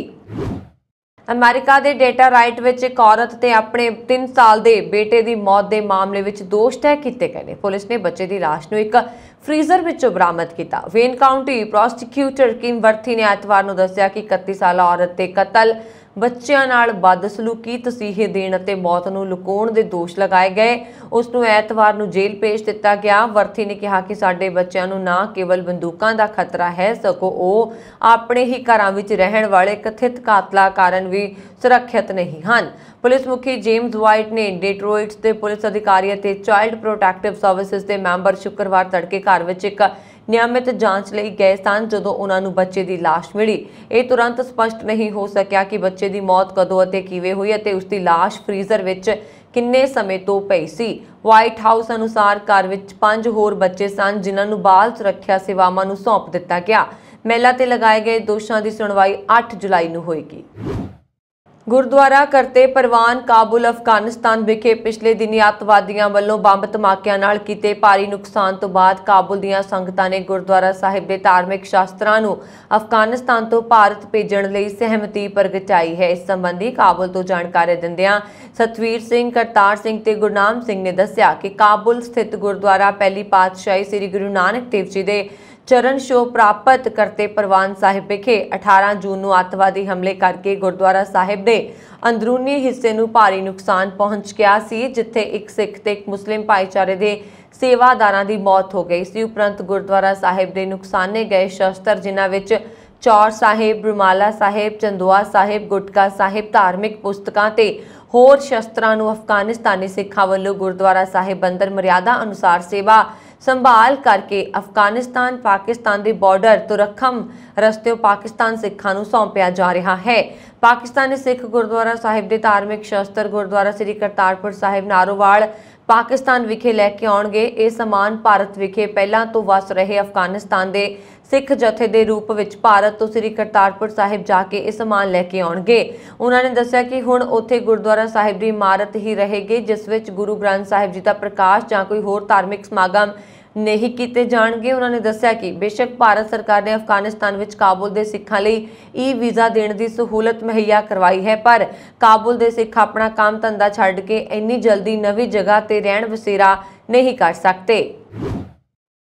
ਅਮਰੀਕਾ ਦੇ ਡੇਟਾ ਰਾਈਟ ਵਿੱਚ ਇੱਕ ਔਰਤ ਤੇ ਆਪਣੇ 3 ਸਾਲ ਦੇ ਬੇਟੇ ਦੀ ਮੌਤ ਦੇ ਮਾਮਲੇ ਵਿੱਚ ਦੋਸ਼ ਤੈਅ ਕੀਤੇ ਗਏ ਨੇ। ਪੁਲਿਸ ਨੇ ਬੱਚੇ ਦੀ ਲਾਸ਼ ਨੂੰ ਇੱਕ ਫ੍ਰੀਜ਼ਰ ਵਿੱਚੋਂ ਬਰਾਮਦ ਕੀਤਾ। ਵੇਨ ਕਾਉਂਟੀ ਪ੍ਰੋਸੀਕਿਊਟਰ ਕਿਮ ਵਰਥੀ ਨੇ ਐਤਵਾਰ ਨੂੰ ਦੱਸਿਆ ਕਿ 31 ਸਾਲਾ ਔਰਤ ਤੇ ਕਤਲ, ਬੱਚਿਆਂ ਨਾਲ ਬਦਸਲੂਕੀ, ਤਸੀਹੇ ਦੇਣ ਅਤੇ ਮੌਤ ਨੂੰ ਲੁਕਾਉਣ ਦੇ ਦੋਸ਼ ਲਗਾਏ ਗਏ। ਉਸ ਨੂੰ ਐਤਵਾਰ ਨੂੰ ਜੇਲ੍ਹ ਭੇਜ ਦਿੱਤਾ ਗਿਆ। ਵਰਥੀ ਨੇ ਕਿਹਾ ਕਿ ਸਾਡੇ ਬੱਚਿਆਂ ਨੂੰ ਨਾ ਕੇਵਲ ਬੰਦੂਕਾਂ ਦਾ ਖਤਰਾ ਹੈ, ਸਗੋਂ ਉਹ ਆਪਣੇ ਹੀ ਘਰਾਂ ਵਿੱਚ ਰਹਿਣ ਵਾਲੇ ਕਥਿਤ ਕਾਤਲਾਂ ਕਾਰਨ ਵੀ ਸੁਰੱਖਿਅਤ ਨਹੀਂ ਹਨ। ਪੁਲਿਸ ਮੁਖੀ ਜੇਮਸ ਵਾਈਟ ਨੇ ਡੈਟਰੋਇਟ ਦੇ ਪੁਲਿਸ ਅਧਿਕਾਰੀ ਅਤੇ ਚਾਈਲਡ ਪ੍ਰੋਟੈਕਟਿਵ ਸਰਵਿਸਿਜ਼ ਦੇ ਮੈਂਬਰ ਸ਼ੁੱਕਰਵਾਰ ਤੜਕੇ ਘਰ ਵਿੱਚ ਇੱਕ ਨਿਯਮਿਤ ਜਾਂਚ ਲਈ ਗਏ ਸਨ ਜਦੋਂ ਉਹਨਾਂ ਨੂੰ ਬੱਚੇ ਦੀ ਲਾਸ਼ ਮਿਲੀ। ਇਹ ਤੁਰੰਤ ਸਪਸ਼ਟ ਨਹੀਂ ਹੋ ਸਕਿਆ ਕਿ ਬੱਚੇ ਦੀ ਮੌਤ ਕਦੋਂ ਅਤੇ ਕਿਵੇਂ ਹੋਈ ਅਤੇ ਉਸ ਦੀ ਲਾਸ਼ ਫ੍ਰੀਜ਼ਰ ਵਿੱਚ ਕਿੰਨੇ ਸਮੇਂ ਤੋਂ ਪਈ ਸੀ। ਵਾਈਟ ਹਾਊਸ ਅਨੁਸਾਰ ਘਰ ਵਿੱਚ 5 ਹੋਰ ਬੱਚੇ ਸਨ ਜਿਨ੍ਹਾਂ ਨੂੰ ਬਾਲ ਸੁਰੱਖਿਆ ਸੇਵਾਵਾਂ ਨੂੰ ਸੌਂਪ ਦਿੱਤਾ ਗਿਆ। ਮਹਿਲਾ ਤੇ ਲਗਾਏ ਗਏ ਦੋਸ਼ਾਂ ਦੀ ਸੁਣਵਾਈ 8 ਜੁਲਾਈ ਨੂੰ ਹੋਏਗੀ। ਗੁਰਦੁਆਰਾ ਕਰਤੇ ਪਰਵਾਨ ਕਾਬੁਲ ਅਫਗਾਨਿਸਤਾਨ ਵਿਖੇ ਪਿਛਲੇ ਦਿਨੀ ਅੱਤਵਾਦੀਆਂ ਵੱਲੋਂ ਬੰਬ ਧਮਾਕਿਆਂ ਨਾਲ ਕੀਤੇ ਭਾਰੀ ਨੁਕਸਾਨ ਤੋਂ ਬਾਅਦ ਕਾਬੁਲ ਦੀਆਂ ਸੰਗਤਾਂ ਨੇ ਗੁਰਦੁਆਰਾ ਸਾਹਿਬ ਦੇ ਧਾਰਮਿਕ ਸ਼ਾਸਤਰਾਂ ਨੂੰ ਅਫਗਾਨਿਸਤਾਨ ਤੋਂ ਭਾਰਤ ਭੇਜਣ ਲਈ ਸਹਿਮਤੀ ਪ੍ਰਗਟਾਈ ਹੈ। ਇਸ ਸੰਬੰਧੀ ਕਾਬੁਲ ਤੋਂ ਜਾਣਕਾਰੀ ਦਿੰਦਿਆਂ ਸਤਵੀਰ ਸਿੰਘ, ਕਰਤਾਰ ਸਿੰਘ ਤੇ ਗੁਰਨਾਮ ਸਿੰਘ ਨੇ ਦੱਸਿਆ ਕਿ ਕਾਬੁਲ ਸਥਿਤ ਗੁਰਦੁਆਰਾ ਪਹਿਲੀ ਪਾਤਸ਼ਾਹੀ ਸ੍ਰੀ ਗੁਰੂ ਨਾਨਕ ਦੇਵ ਜੀ ਦੇ ਚਰਨ ਛੋਹ ਪ੍ਰਾਪਤ ਕਰਤੇ ਪਰਵਾਨ ਸਾਹਿਬ ਵਿਖੇ 18 ਜੂਨ ਨੂੰ ਅੱਤਵਾਦੀ ਹਮਲੇ ਕਰਕੇ ਗੁਰਦੁਆਰਾ ਸਾਹਿਬ ਦੇ ਅੰਦਰੂਨੀ ਹਿੱਸੇ ਨੂੰ ਭਾਰੀ ਨੁਕਸਾਨ ਪਹੁੰਚ ਗਿਆ ਸੀ, ਜਿੱਥੇ ਇੱਕ ਸਿੱਖ ਤੇ ਇੱਕ ਮੁਸਲਿਮ ਭਾਈਚਾਰੇ ਦੇ ਸੇਵਾਦਾਰਾਂ ਦੀ ਮੌਤ ਹੋ ਗਈ ਸੀ। ਉਪਰੰਤ ਗੁਰਦੁਆਰਾ ਸਾਹਿਬ ਦੇ ਨੁਕਸਾਨੇ ਗਏ ਸ਼ਸਤਰ, ਜਿਨ੍ਹਾਂ ਵਿੱਚ ਚੌਰ ਸਾਹਿਬ, ਰੁਮਾਲਾ ਸਾਹਿਬ, ਚੰਦੋਆ ਸਾਹਿਬ, ਗੁਟਕਾ ਸਾਹਿਬ, ਧਾਰਮਿਕ ਪੁਸਤਕਾਂ ਤੇ ਹੋਰ ਸ਼ਸਤਰਾਂ ਨੂੰ ਅਫਗਾਨਿਸਤਾਨੀ ਸਿੱਖਾਂ ਵੱਲੋਂ ਗੁਰਦੁਆਰਾ ਸਾਹਿਬ ਅੰਦਰ ਮਰਿਆਦਾ ਅਨੁਸਾਰ ਸੇਵਾ ਸੰਭਾਲ ਕਰਕੇ ਅਫਗਾਨਿਸਤਾਨ ਪਾਕਿਸਤਾਨ ਦੇ ਬਾਰਡਰ ਤੋਂ ਰਖਮ ਰਸਤਿਓਂ ਪਾਕਿਸਤਾਨ ਸਿੱਖਾਂ ਨੂੰ ਸੌਂਪਿਆ ਜਾ ਰਿਹਾ ਹੈ। ਪਾਕਿਸਤਾਨੀ ਸਿੱਖ ਗੁਰਦੁਆਰਾ ਸਾਹਿਬ ਦੇ ਧਾਰਮਿਕ ਸ਼ਸਤਰ ਗੁਰਦੁਆਰਾ ਸ੍ਰੀ ਕਰਤਾਰਪੁਰ ਸਾਹਿਬ ਨਾਰੋਵਾਲ ਪਾਕਿਸਤਾਨ ਵਿਖੇ ਲੈ ਕੇ ਆਉਣਗੇ। ਇਹ ਸਮਾਨ ਭਾਰਤ ਵਿਖੇ ਪਹਿਲਾਂ ਤੋਂ ਵਸ ਰਹੇ ਅਫਗਾਨਿਸਤਾਨ ਦੇ ਸਿੱਖ ਜਥੇ ਦੇ ਰੂਪ ਵਿੱਚ ਭਾਰਤ ਤੋਂ ਸ੍ਰੀ ਕਰਤਾਰਪੁਰ ਸਾਹਿਬ ਜਾ ਕੇ ਇਹ ਸਮਾਨ ਲੈ ਕੇ ਆਉਣਗੇ। ਉਹਨਾਂ ਨੇ ਦੱਸਿਆ ਕਿ ਹੁਣ ਉੱਥੇ ਗੁਰਦੁਆਰਾ ਸਾਹਿਬ ਦੀ ਇਮਾਰਤ ਹੀ ਰਹੇਗੀ, ਜਿਸ ਵਿੱਚ ਗੁਰੂ ਗ੍ਰੰਥ ਸਾਹਿਬ ਜੀ ਦਾ ਪ੍ਰਕਾਸ਼ ਜਾਂ ਕੋਈ ਹੋਰ ਧਾਰਮਿਕ ਸਮਾਗਮ ਨਹੀਂ ਕੀਤੇ ਜਾਣਗੇ। ਉਹਨਾਂ ਨੇ ਦੱਸਿਆ ਕਿ ਬੇਸ਼ੱਕ ਭਾਰਤ ਸਰਕਾਰ ਨੇ ਅਫਗਾਨਿਸਤਾਨ ਵਿੱਚ ਕਾਬੁਲ ਦੇ ਸਿੱਖਾਂ ਲਈ ਵੀਜ਼ਾ ਦੇਣ ਦੀ ਸਹੂਲਤ ਮੁਹੱਈਆ ਕਰਵਾਈ ਹੈ, ਪਰ ਕਾਬੁਲ ਦੇ ਸਿੱਖ ਆਪਣਾ ਕੰਮ ਧੰਦਾ ਛੱਡ ਕੇ ਇੰਨੀ ਜਲਦੀ ਨਵੀਂ ਜਗ੍ਹਾ ਤੇ ਰਹਿਣ ਬਸੇਰਾ ਨਹੀਂ ਕਰ ਸਕਦੇ।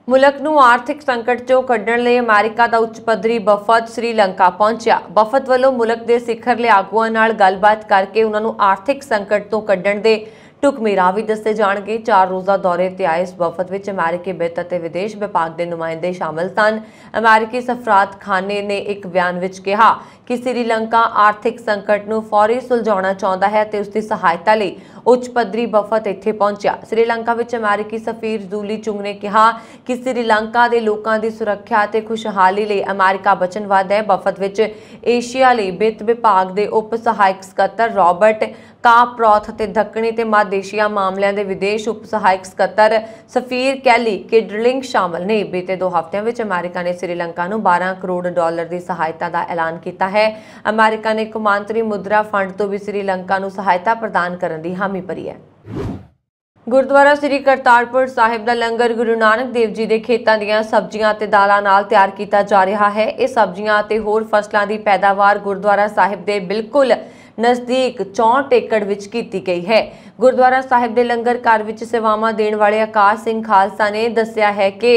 ਮੁਲਕ ਨੂੰ ਆਰਥਿਕ ਸੰਕਟ ਚੋਂ ਕੱਢਣ ਲਈ ਅਮਰੀਕਾ ਦਾ ਉੱਚ ਪੱਧਰੀ ਵਫਦ ਸ੍ਰੀਲੰਕਾ ਪਹੁੰਚਿਆ। ਵਫਦ ਵੱਲੋਂ ਮੁਲਕ ਦੇ ਸਿਖਰਲੇ ਆਗੂਆਂ ਨਾਲ ਗੱਲਬਾਤ ਕਰਕੇ ਉਹਨਾਂ ਨੂੰ ਆਰਥਿਕ ਸੰਕਟ ਤੋਂ ਕੱਢਣ ਦੇ ਢੁਕਮੇਰਾ ਵੀ ਦੱਸੇ ਜਾਣਗੇ। 4 ਰੋਜ਼ਾ ਦੌਰੇ ਤੇ ਆਏ ਇਸ ਵਫਦ ਵਿੱਚ ਅਮਰੀਕੀ ਵਿੱਤ ਅਤੇ ਵਿਦੇਸ਼ ਵਿਭਾਗ ਦੇ ਨੁਮਾਇੰਦੇ ਸ਼ਾਮਲ ਸਨ। ਅਮਰੀਕੀ ਸਫਾਰਤਖਾਨੇ ਨੇ ਇੱਕ ਬਿਆਨ ਵਿੱਚ ਕਿਹਾ ਕਿ ਸ੍ਰੀਲੰਕਾ ਆਰਥਿਕ ਸੰਕਟ ਨੂੰ ਫੌਰੀ ਸੁਲਝਾਉਣਾ ਚਾਹੁੰਦਾ ਹੈ ਤੇ ਉਸ ਦੀ ਸਹਾਇਤਾ ਲਈ ਉੱਚ ਪੱਧਰੀ ਵਫਦ ਇੱਥੇ ਪਹੁੰਚਿਆ। ਸ੍ਰੀਲੰਕਾ ਵਿੱਚ ਅਮਰੀਕੀ ਸਫੀਰ ਜੂਲੀ ਚੁੰਗ ਨੇ ਕਿਹਾ ਕਿ ਸ੍ਰੀਲੰਕਾ ਦੇ ਲੋਕਾਂ ਦੀ ਸੁਰੱਖਿਆ ਅਤੇ ਖੁਸ਼ਹਾਲੀ ਲਈ ਅਮਰੀਕਾ ਵਚਨਬੱਧ ਹੈ। ਵਫਦ ਵਿੱਚ ਏਸ਼ੀਆ ਲਈ ਵਿੱਤ ਵਿਭਾਗ ਦੇ ਉਪ ਸਹਾਇਕ ਸਕੱਤਰ ਰਾਬਰਟ ਕਾਪਰੋਥ ਅਤੇ ਦੱਖਣੀ ਤੇ ਮੱਧ ਏਸ਼ੀਆ ਮਾਮਲਿਆਂ ਦੇ ਵਿਦੇਸ਼ ਉਪ ਸਹਾਇਕ ਸਕੱਤਰ ਸਫੀਰ ਕੈਲੀ ਕਿਡਲਿੰਗ ਸ਼ਾਮਲ ਨੇ। ਬੀਤੇ 2 ਹਫ਼ਤਿਆਂ ਵਿੱਚ ਅਮਰੀਕਾ ਨੇ ਸ੍ਰੀਲੰਕਾ ਨੂੰ $12 ਕਰੋੜ ਦੀ ਸਹਾਇਤਾ ਦਾ ਐਲਾਨ ਕੀਤਾ ਹੈ। ਅਮਰੀਕਾ ਨੇ ਕੌਮਾਂਤਰੀ ਮੁਦਰਾ ਫੰਡ ਤੋਂ ਵੀ ਸ੍ਰੀਲੰਕਾ ਨੂੰ ਸਹਾਇਤਾ ਪ੍ਰਦਾਨ ਕਰਨ ਦੀ ਹਾਮੀ ਭਰੀ ਹੈ। ਗੁਰਦੁਆਰਾ ਸ੍ਰੀ ਕਰਤਾਰਪੁਰ ਸਾਹਿਬ ਦਾ ਲੰਗਰ ਗੁਰੂ ਨਾਨਕ ਦੇਵ ਜੀ ਦੇ ਖੇਤਾਂ ਦੀਆਂ ਸਬਜ਼ੀਆਂ ਅਤੇ ਦਾਲਾਂ ਨਾਲ ਤਿਆਰ ਕੀਤਾ ਜਾ ਰਿਹਾ ਹੈ। ਇਹ ਸਬਜ਼ੀਆਂ ਅਤੇ ਹੋਰ ਫਸਲਾਂ ਦੀ ਪੈਦਾਵਾਰ ਗੁਰਦੁਆਰਾ ਸਾਹਿਬ ਦੇ ਬਿਲਕੁਲ ਨਜ਼ਦੀਕ 64 ਏਕੜ ਵਿੱਚ ਕੀਤੀ ਗਈ ਹੈ। ਗੁਰਦੁਆਰਾ ਸਾਹਿਬ ਦੇ ਲੰਗਰ ਘਰ ਵਿੱਚ ਸੇਵਾਵਾਂ ਦੇਣ ਵਾਲੇ ਆਕਾਸ਼ ਸਿੰਘ ਖਾਲਸਾ ਨੇ ਦੱਸਿਆ ਹੈ ਕਿ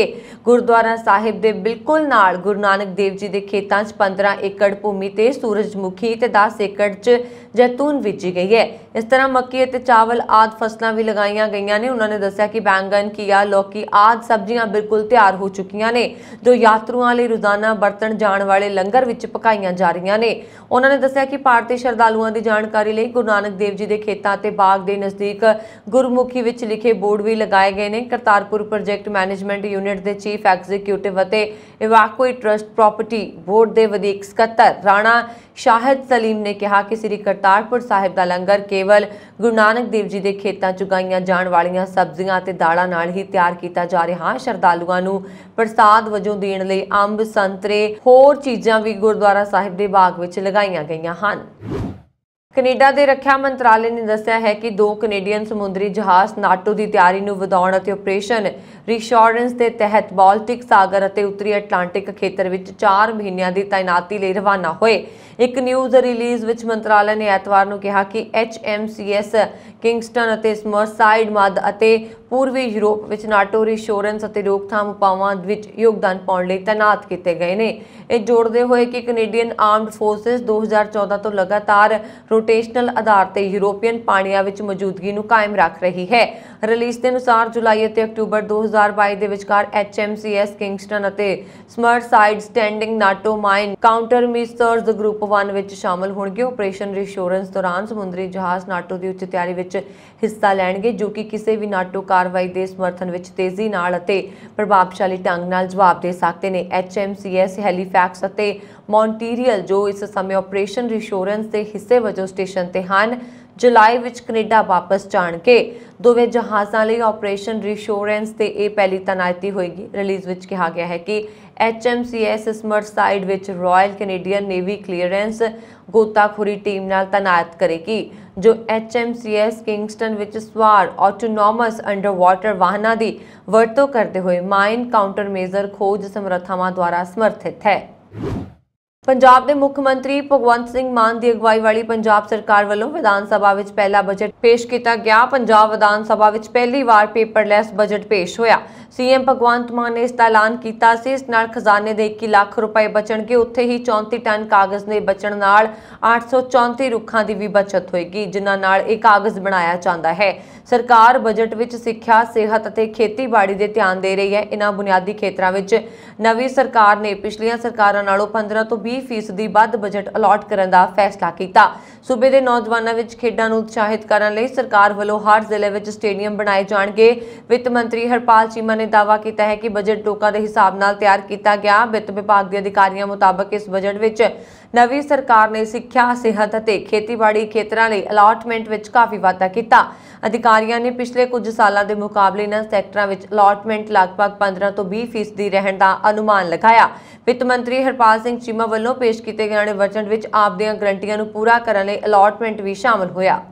ਗੁਰਦੁਆਰਾ ਸਾਹਿਬ ਦੇ ਬਿਲਕੁਲ ਨਾਲ ਗੁਰੂ ਨਾਨਕ ਦੇਵ ਜੀ ਦੇ ਖੇਤਾਂ 'ਚ 15 ਏਕੜ ਭੂਮੀ ਤੇ ਸੂਰਜਮੁਖੀ ਤੇ 10 ਏਕੜ 'ਚ ਜੈਤੂਨ ਬੀਜੀ ਗਈ ਹੈ। ਇਸ ਤਰ੍ਹਾਂ ਮੱਕੀ ਅਤੇ ਚਾਵਲ ਆਦਿ ਫਸਲਾਂ ਵੀ ਲਗਾਈਆਂ ਗਈਆਂ ਨੇ। ਉਹਨਾਂ ਨੇ ਦੱਸਿਆ ਕਿ ਬੈਂਗਨ, ਘੀਆ, ਲੌਕੀ ਆਦਿ ਸਬਜ਼ੀਆਂ ਬਿਲਕੁਲ ਤਿਆਰ ਹੋ ਚੁੱਕੀਆਂ ਨੇ ਜੋ ਯਾਤਰੂਆਂ ਲਈ ਰੋਜ਼ਾਨਾ ਵਰਤਣ ਜਾਣ ਵਾਲੇ ਲੰਗਰ ਵਿੱਚ ਪਕਾਈਆਂ ਜਾ ਰਹੀਆਂ ਨੇ। ਉਹਨਾਂ ਨੇ ਦੱਸਿਆ ਕਿ ਭਾਰਤੀ ਸ਼ਰਧਾਲੂਆਂ ਦੀ ਜਾਣਕਾਰੀ ਲਈ ਗੁਰੂ ਨਾਨਕ ਦੇਵ ਜੀ ਦੇ ਖੇਤਾਂ ਤੇ ਬਾਗ ਦੇ ਨਜ਼ਦੀਕ ਗੁਰਮੁਖੀ ਵਿੱਚ ਲਿਖੇ ਬੋਰਡ ਵੀ ਲਗਾਏ ਗਏ ਨੇ। ਕਰਤਾਰਪੁਰ ਪ੍ਰੋਜੈਕਟ ਮੈਨੇਜਮੈਂਟ ਯੂਨਿਟ ਦੇ ਚੀਫ ਐਗਜ਼ੀਕਿਊਟਿਵ ਅਤੇ ਇਵਾਕੂਏ ਟਰਸਟ ਪ੍ਰਾਪਰਟੀ ਬੋਰਡ ਦੇ ਵਧੀਕ ਸਕੱਤਰ ਰਾਣਾ ਸ਼ਾਹਿਦ ਸਲੀਮ ਨੇ ਕਿਹਾ ਕਿ ਸ੍ਰੀ ਕਰਤਾਰਪੁਰ ਸਾਹਿਬ ਦਾ ਲੰਗਰ ਕੇਵਲ ਗੁਰੂ ਨਾਨਕ ਦੇਵ ਜੀ ਦੇ ਖੇਤਾਂ 'ਚ ਉਗਾਈਆਂ ਜਾਣ ਵਾਲੀਆਂ ਸਬਜ਼ੀਆਂ ਅਤੇ ਦਾਲਾਂ ਨਾਲ ਹੀ ਤਿਆਰ ਕੀਤਾ ਜਾ ਰਿਹਾ। ਸ਼ਰਧਾਲੂਆਂ ਨੂੰ ਪ੍ਰਸਾਦ ਵਜੋਂ ਦੇਣ ਲਈ ਅੰਬ, ਸੰਤਰੇ, ਹੋਰ ਚੀਜ਼ਾਂ ਵੀ ਗੁਰਦੁਆਰਾ ਸਾਹਿਬ ਦੇ ਬਾਗ ਵਿੱਚ ਲਗਾਈਆਂ ਗਈਆਂ ਹਨ। ਕੈਨੇਡਾ ਦੇ ਰੱਖਿਆ ਮੰਤਰਾਲੇ ਨੇ ਦੱਸਿਆ ਹੈ ਕਿ 2 ਕੈਨੇਡੀਅਨ ਸਮੁੰਦਰੀ ਜਹਾਜ਼ ਨਾਟੋ ਦੀ ਤਿਆਰੀ ਨੂੰ ਵਧਾਉਣ ਅਤੇ ਆਪਰੇਸ਼ਨ ਰੀਸ਼ੋਰੈਂਸ ਦੇ ਤਹਿਤ ਬਾਲਟਿਕ ਸਾਗਰ ਅਤੇ ਉੱਤਰੀ ਅਟਲਾਂਟਿਕ ਖੇਤਰ ਵਿੱਚ 4 ਮਹੀਨਿਆਂ ਦੀ ਤਾਇਨਾਤੀ ਲਈ ਰਵਾਨਾ ਹੋਏ। ਇੱਕ ਨਿਊਜ਼ ਰਿਲੀਜ਼ ਵਿੱਚ ਮੰਤਰਾਲੇ ਨੇ ਐਤਵਾਰ ਨੂੰ ਕਿਹਾ ਕਿ HMCS ਕਿੰਗਸਟਨ ਅਤੇ ਸਮਰਸਾਈਡ ਮੱਧ ਅਤੇ ਪੂਰਬੀ ਯੂਰਪ ਵਿੱਚ ਨਾਟੋ ਰੀਸ਼ੋਰੈਂਸ ਅਤੇ ਰੋਕਥਾਮ ਉਪਾਵਾਂ ਵਿੱਚ ਯੋਗਦਾਨ ਪਾਉਣ ਲਈ ਤਾਇਨਾਤ ਕੀਤੇ ਗਏ ਨੇ। ਇਹ ਜੋੜਦੇ ਹੋਏ ਕਿ ਕੈਨੇਡੀਅਨ ਆਰਮਡ ਫੋਰਸਿਸ 2014 ਤੋਂ ਲਗਾਤਾਰ ਰੋਟੇਸ਼ਨਲ ਆਧਾਰ ਤੇ ਯੂਰੋਪੀਅਨ ਪਾਣੀਆਂ ਵਿੱਚ ਮੌਜੂਦਗੀ ਨੂੰ ਕਾਇਮ ਰੱਖ ਰਹੀ ਹੈ। ਰਿਲੀਜ਼ ਦੇ ਅਨੁਸਾਰ ਜੁਲਾਈ ਅਤੇ ਅਕਤੂਬਰ 2022 ਦੇ ਵਿਚਕਾਰ HMCS ਕਿੰਗਸਟਨ ਅਤੇ ਸਮਰਸਾਈਡ ਸਟੈਂਡਿੰਗ ਨਾਟੋ ਮਾਈਨ ਕਾਊਂਟਰ ਮਿਸਰਜ਼ ਗਰੁੱਪ 1 ਵਿੱਚ ਸ਼ਾਮਲ ਹੋਣਗੇ। ਆਪਰੇਸ਼ਨ ਰੀਸ਼ੋਰੈਂਸ ਦੌਰਾਨ ਸਮੁੰਦਰੀ ਜਹਾਜ਼ ਨਾਟੋ ਦੀ ਉੱਚ ਤਿਆਰੀ ਵਿੱਚ ਹਿੱਸਾ ਲੈਣਗੇ ਜੋ ਕਿ ਕਿਸੇ ਵੀ ਨਾਟੋ ਕਾਰਵਾਈ ਦੇ ਸਮਰਥਨ ਵਿੱਚ ਤੇਜ਼ੀ ਨਾਲ ਅਤੇ ਪ੍ਰਭਾਵਸ਼ਾਲੀ ਢੰਗ ਨਾਲ ਜਵਾਬ ਦੇ ਸਕਦੇ ਨੇ। HMCS ਹੈਲੀਫੈਕਸ ਅਤੇ ਮੌਂਟਰੀਅਲ ਜੋ ਇਸ ਸਮੇਂ ਆਪਰੇਸ਼ਨ ਰੀਸ਼ੋਰੈਂਸ ਦੇ ਹਿੱਸੇ ਵਜੋਂ ਸਟੇਸ਼ਨ ਤੇ ਹਨ, ਜੁਲਾਈ ਵਿੱਚ ਕੈਨੇਡਾ ਵਾਪਸ ਜਾਣਗੇ। ਦੋਵੇਂ ਜਹਾਜ਼ਾਂ ਲਈ ਆਪਰੇਸ਼ਨ ਰੀਸ਼ੋਰੈਂਸ ਤੇ ਇਹ ਪਹਿਲੀ ਤਾਇਨਾਤੀ ਹੋਏਗੀ। ਰਿਲੀਜ਼ ਵਿੱਚ ਕਿਹਾ ਗਿਆ ਹੈ ਕਿ HMCS ਸਮਰਸਾਈਡ ਵਿੱਚ ਰਾਇਲ ਕੈਨੇਡੀਅਨ ਨੇਵੀ ਕਲੀਅਰੈਂਸ ਗੋਤਾਖੋਰੀ ਟੀਮ ਨਾਲ ਤਾਇਨਾਤ ਕਰੇਗੀ ਜੋ HMCS ਕਿੰਗਸਟਨ ਵਿੱਚ ਸਵਾਰ ਆਟੋਨੋਮਸ ਅੰਡਰ ਵਾਟਰ ਵਾਹਨਾਂ ਦੀ ਵਰਤੋਂ ਕਰਦੇ ਹੋਏ ਮਾਈਨ ਕਾਊਂਟਰ ਮੇਜ਼ਰ ਖੋਜ ਸਮਰੱਥਾਵਾਂ ਦੁਆਰਾ ਸਮਰਥਿਤ ਹੈ। ਪੰਜਾਬ ਦੇ ਮੁੱਖ ਮੰਤਰੀ ਭਗਵੰਤ ਸਿੰਘ ਮਾਨ ਦੀ ਅਗਵਾਈ ਵਾਲੀ ਪੰਜਾਬ ਸਰਕਾਰ ਵੱਲੋਂ ਵਿਧਾਨ ਸਭਾ ਵਿੱਚ ਪਹਿਲਾ ਬਜਟ ਪੇਸ਼ ਕੀਤਾ ਗਿਆ। ਪੰਜਾਬ ਵਿਧਾਨ ਸਭਾ ਵਿੱਚ ਪਹਿਲੀ ਵਾਰ ਪੇਪਰਲੈਸ ਬਜਟ ਪੇਸ਼ ਹੋਇਆ। ਸੀਐਮ ਭਗਵੰਤ ਮਾਨ ਨੇ ਇਸ ਦਾ ਐਲਾਨ ਕੀਤਾ ਸੀ। ਇਸ ਨਾਲ ਖਜ਼ਾਨੇ ਦੇ 21 ਲੱਖ ਰੁਪਏ ਬਚਣਗੇ। ਉੱਥੇ ਹੀ 34 ਟਨ ਕਾਗਜ਼ ਦੇ ਬਚਣ ਨਾਲ 834 ਰੁੱਖਾਂ ਦੀ ਵੀ ਬਚਤ ਹੋਏਗੀ ਜਿਨ੍ਹਾਂ ਨਾਲ ਇਹ ਕਾਗਜ਼ ਬਣਾਇਆ ਜਾਂਦਾ ਹੈ। ਸਰਕਾਰ ਬਜਟ ਵਿੱਚ ਸਿੱਖਿਆ, ਸਿਹਤ ਅਤੇ ਖੇਤੀਬਾੜੀ ਦੇ ਧਿਆਨ ਦੇ ਰਹੀ ਹੈ। ਇਹਨਾਂ ਬੁਨਿਆਦੀ ਖੇਤਰਾਂ ਵਿੱਚ ਨਵੀਂ ਸਰਕਾਰ ਨੇ ਪਿਛਲੀਆਂ ਸਰਕਾਰਾਂ ਨਾਲੋਂ 15 ਤੋਂ 20% ਵੱਧ ਬਜਟ ਅਲਾਟ ਕਰਨ ਦਾ ਫੈਸਲਾ ਕੀਤਾ। ਸੂਬੇ ਦੇ ਨੌਜਵਾਨਾਂ ਵਿੱਚ ਖੇਡਾਂ ਨੂੰ ਉਤਸ਼ਾਹਿਤ ਕਰਨ ਲਈ ਸਰਕਾਰ ਵੱਲੋਂ ਹਰ ਜ਼ਿਲ੍ਹੇ ਵਿੱਚ ਸਟੇਡੀਅਮ ਬਣਾਏ ਜਾਣਗੇ। ਵਿੱਤ ਮੰਤਰੀ ਹਰਪਾਲ ਚੀਮਾ ਨੇ ਦਾਅਵਾ ਕੀਤਾ ਹੈ ਕਿ ਬਜਟ ਲੋਕਾਂ ਦੇ ਹਿਸਾਬ ਨਾਲ ਤਿਆਰ ਕੀਤਾ ਗਿਆ। ਵਿੱਤ ਵਿਭਾਗ ਦੇ ਅਧਿਕਾਰੀਆਂ ਮੁਤਾਬਕ ਇਸ ਬਜਟ ਵਿੱਚ ਨਵੀਂ ਸਰਕਾਰ ਨੇ ਸਿੱਖਿਆ, ਸਿਹਤ ਅਤੇ ਖੇਤੀਬਾੜੀ ਖੇਤਰਾਂ ਲਈ ਅਲਾਟਮੈਂਟ ਵਿੱਚ ਕਾਫੀ ਵਾਧਾ ਕੀਤਾ। ਅਧਿਕਾਰੀਆਂ ਨੇ ਪਿਛਲੇ ਕੁਝ ਸਾਲਾਂ ਦੇ ਮੁਕਾਬਲੇ ਇਹਨਾਂ ਸੈਕਟਰਾਂ ਵਿੱਚ ਅਲਾਟਮੈਂਟ ਲਗਭਗ 15 ਤੋਂ 20% ਰਹਿਣ ਦਾ ਅਨੁਮਾਨ ਲਗਾਇਆ। ਵਿੱਤ ਮੰਤਰੀ ਹਰਪਾਲ ਸਿੰਘ ਚੀਮਾ ਵੱਲੋਂ ਪੇਸ਼ ਕੀਤੇ ਗਏ ਬਜਟ ਵਿੱਚ ਆਪ ਦੀਆਂ ਗਰੰਟੀਆਂ ਨੂੰ ਪੂਰਾ ਕਰਨ ਲਈ ਅਲਾਟਮੈਂਟ ਵੀ ਸ਼ਾਮਲ ਹੋਇਆ।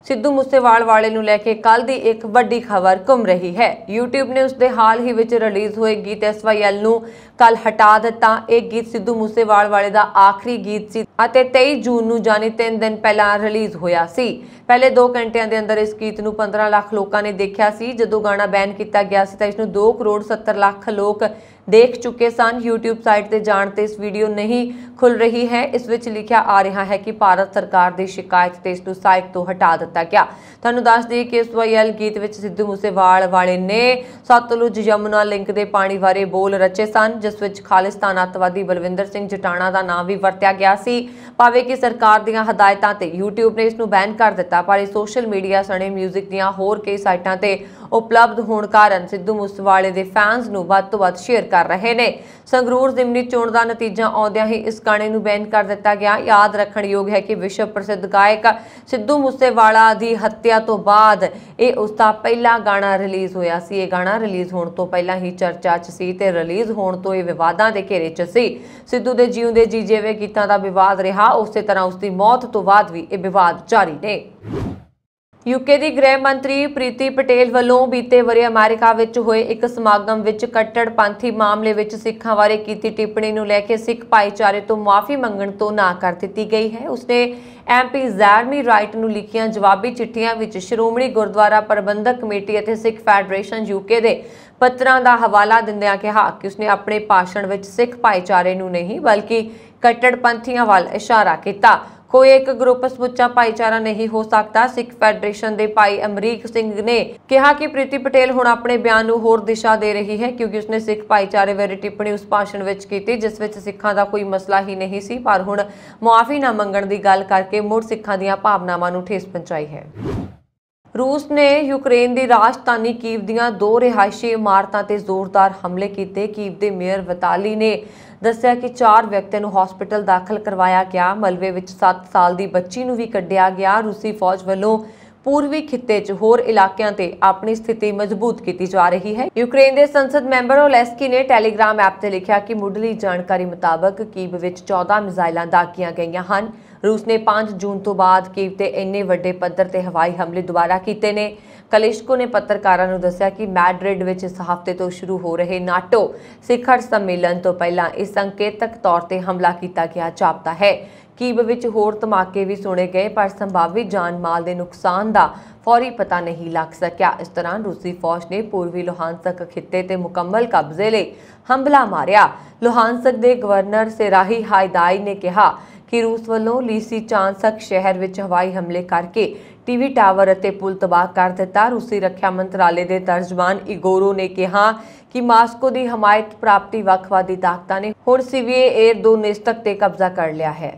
ਸਿੱਧੂ ਮੂਸੇਵਾਲ ਵਾਲੇ ਨੂੰ ਲੈ ਕੇ ਕੱਲ ਦੀ ਇੱਕ ਵੱਡੀ ਖਬਰ ਘੁੰਮ ਰਹੀ ਹੈ। YouTube ਨੇ ਉਸਦੇ ਹਾਲ ਹੀ ਵਿੱਚ ਰਿਲੀਜ਼ ਹੋਏ ਗੀਤ SYL ਨੂੰ ਕੱਲ ਹਟਾ ਦਿੱਤਾ। ਇਹ ਗੀਤ ਸਿੱਧੂ ਮੂਸੇਵਾਲ ਵਾਲੇ ਦਾ ਆਖਰੀ ਗੀਤ ਸੀ ਅਤੇ 23 ਜੂਨ ਨੂੰ ਜਾਨੀ 3 ਦਿਨ ਪਹਿਲਾਂ ਰਿਲੀਜ਼ ਹੋਇਆ ਸੀ। ਪਹਿਲੇ 2 ਘੰਟਿਆਂ ਦੇ ਅੰਦਰ ਇਸ ਗੀਤ ਨੂੰ 15 ਲੱਖ ਲੋਕਾਂ ਨੇ ਦੇਖਿਆ ਸੀ। ਜਦੋਂ ਗਾਣਾ ਬੈਨ ਕੀਤਾ ਗਿਆ ਸੀ ਤਾਂ ਇਸ ਨੂੰ 2 ਕਰੋੜ 70 ਲੱਖ ਲੋਕ देख चुके सन। यूट्यूब साइट ते जाण ते इस वीडियो नहीं खुल रही है। इस विच लिखिया आ रहा है कि भारत सरकार की शिकायत ते इस नूं साइट तो हटा दिता गया। तुहानूं दस दईए कि SYL गीत विच सिद्धू मूसेवाल वाले ने सतलुज यमुना लिंक के पानी बारे बोल रचे सन, जिस विच खालिस्तान अतवादी बलविंदर सिंह जटाणा का नाम भी वरत्या गया सी। भावें कि सरकार दीआं हदायतां ते यूट्यूब ने इस नूं बैन कर दिता, पर इह सोशल मीडिया सने म्यूजिक दीआं होर कई साइटां ते उपलब्ध होने कारण सिद्धू मूसेवाले दे फैंस नूं वध तों वध शेयर कर रहे ने। संगरूर जिमनी चोण का नतीजा आउंदियां ही इस गाने नूं बैन कर दिता गया। याद रखण योग है कि विश्व प्रसिद्ध गायक सिद्धू मूसेवाला दी हत्या तो बाद ये उसका पहला गाना रिलीज़ होया सी। ये गाना रिलीज़ होने तो पहला ही चर्चा च सी ते रिलीज़ होने तो ये विवादां दे घेरे च सी। सिद्धू दे जीउंदे जी जिवें गीतां दा विवाद रहा, उस तरह उसकी मौत तो बाद भी ये विवाद जारी ने। यूके की गृह मंत्री प्रीति पटेल वालों बीते वरे अमेरिका विच होए एक समागम विच कट्टड़पंथी मामले विच सिखां बारे कीती टिप्पणी नूं लैके सिख भाईचारे तो माफ़ी मंगण तो ना कर दित्ती गई है। उसने MP जैरमी राइट नूं लिखियां जवाबी चिट्ठियां विच श्रोमणी गुरुद्वारा प्रबंधक कमेटी अते सिख फैडरेशन यूके दे पत्रां दा हवाला दिंदिआं कहा कि उसने अपने भाषण विच सिख भाईचारे नूं नहीं बल्कि कट्टड़पंथियां वल इशारा किया। कोई एक ग्रुप समुचा भाईचारा नहीं हो सकता। सिख फैडरेशन के भाई अमरीक सिंह ने कहा कि प्रीति पटेल हुण अपने बयान नूं होर दिशा दे रही है, क्योंकि उसने सिख भाईचारे बारे टिप्पणी उस भाषण विच कीती जिस विच सिखां दा कोई मसला ही नहीं सी, पर हुण मुआफ़ी ना मंगण दी गल करके मुड़ सिखां दीआं भावनावां नूं ठेस पहुंचाई है। रूस ने यूक्रेन की राजधानी कीव दीआं 2 रिहायशी इमारतां ते जोरदार हमले किए। कीव के मेयर विताली ने दस्सिया कि 4 व्यक्तियों को हॉस्पिटल दाखिल करवाया गया। मलबे विच 7 साल की बच्ची नूं भी कढ़िया गया। रूसी फौज वालों पूर्वी खिते च होर इलाकों ते अपनी स्थिति मजबूत की जा रही है। यूक्रेन के संसद मैंबर ओलेस्की ने टैलीग्राम ऐप से लिखा कि मुढ़ली जानकारी मुताबक कीव विच 14 मिसाइलां दागियां गईयां हन। रूस ने 5 जून तो बाद कीव ते इन्ने वड्डे पद्धर ते हवाई हमले दोबारा कीते ने। कलिश्को ने पत्रकारां नूं दस्सिया कि मैड्रिड विच इस हफ्ते तो शुरू हो रहे नाटो शिखर सम्मेलन तो पहला इस संकेतक तौर ते हमला किया गया जापदा है। कीव विच होर धमाके भी सुने गए, पर संभावी जान माल के नुकसान का फौरी पता नहीं लग सकिया। इस दौरान रूसी फौज ने पूर्वी लुहानसक खिते ते मुकम्मल कब्जे लई हमला मारिया। लुहानसक के गवर्नर सेराही हायदाई ने कहा कि रूस वालों लीसीचांसक शहर विच हवाई हमले करके टीवी टावर अते पुल तबाह कर दिता। रूसी रक्षा मंत्रालय के तर्जमान इगोरो ने कहा कि मास्को की हमायत प्राप्ति वखवादी ताकतां ने हुण सीवीए एयर दोनेस्तक ते कब्जा कर लिया है।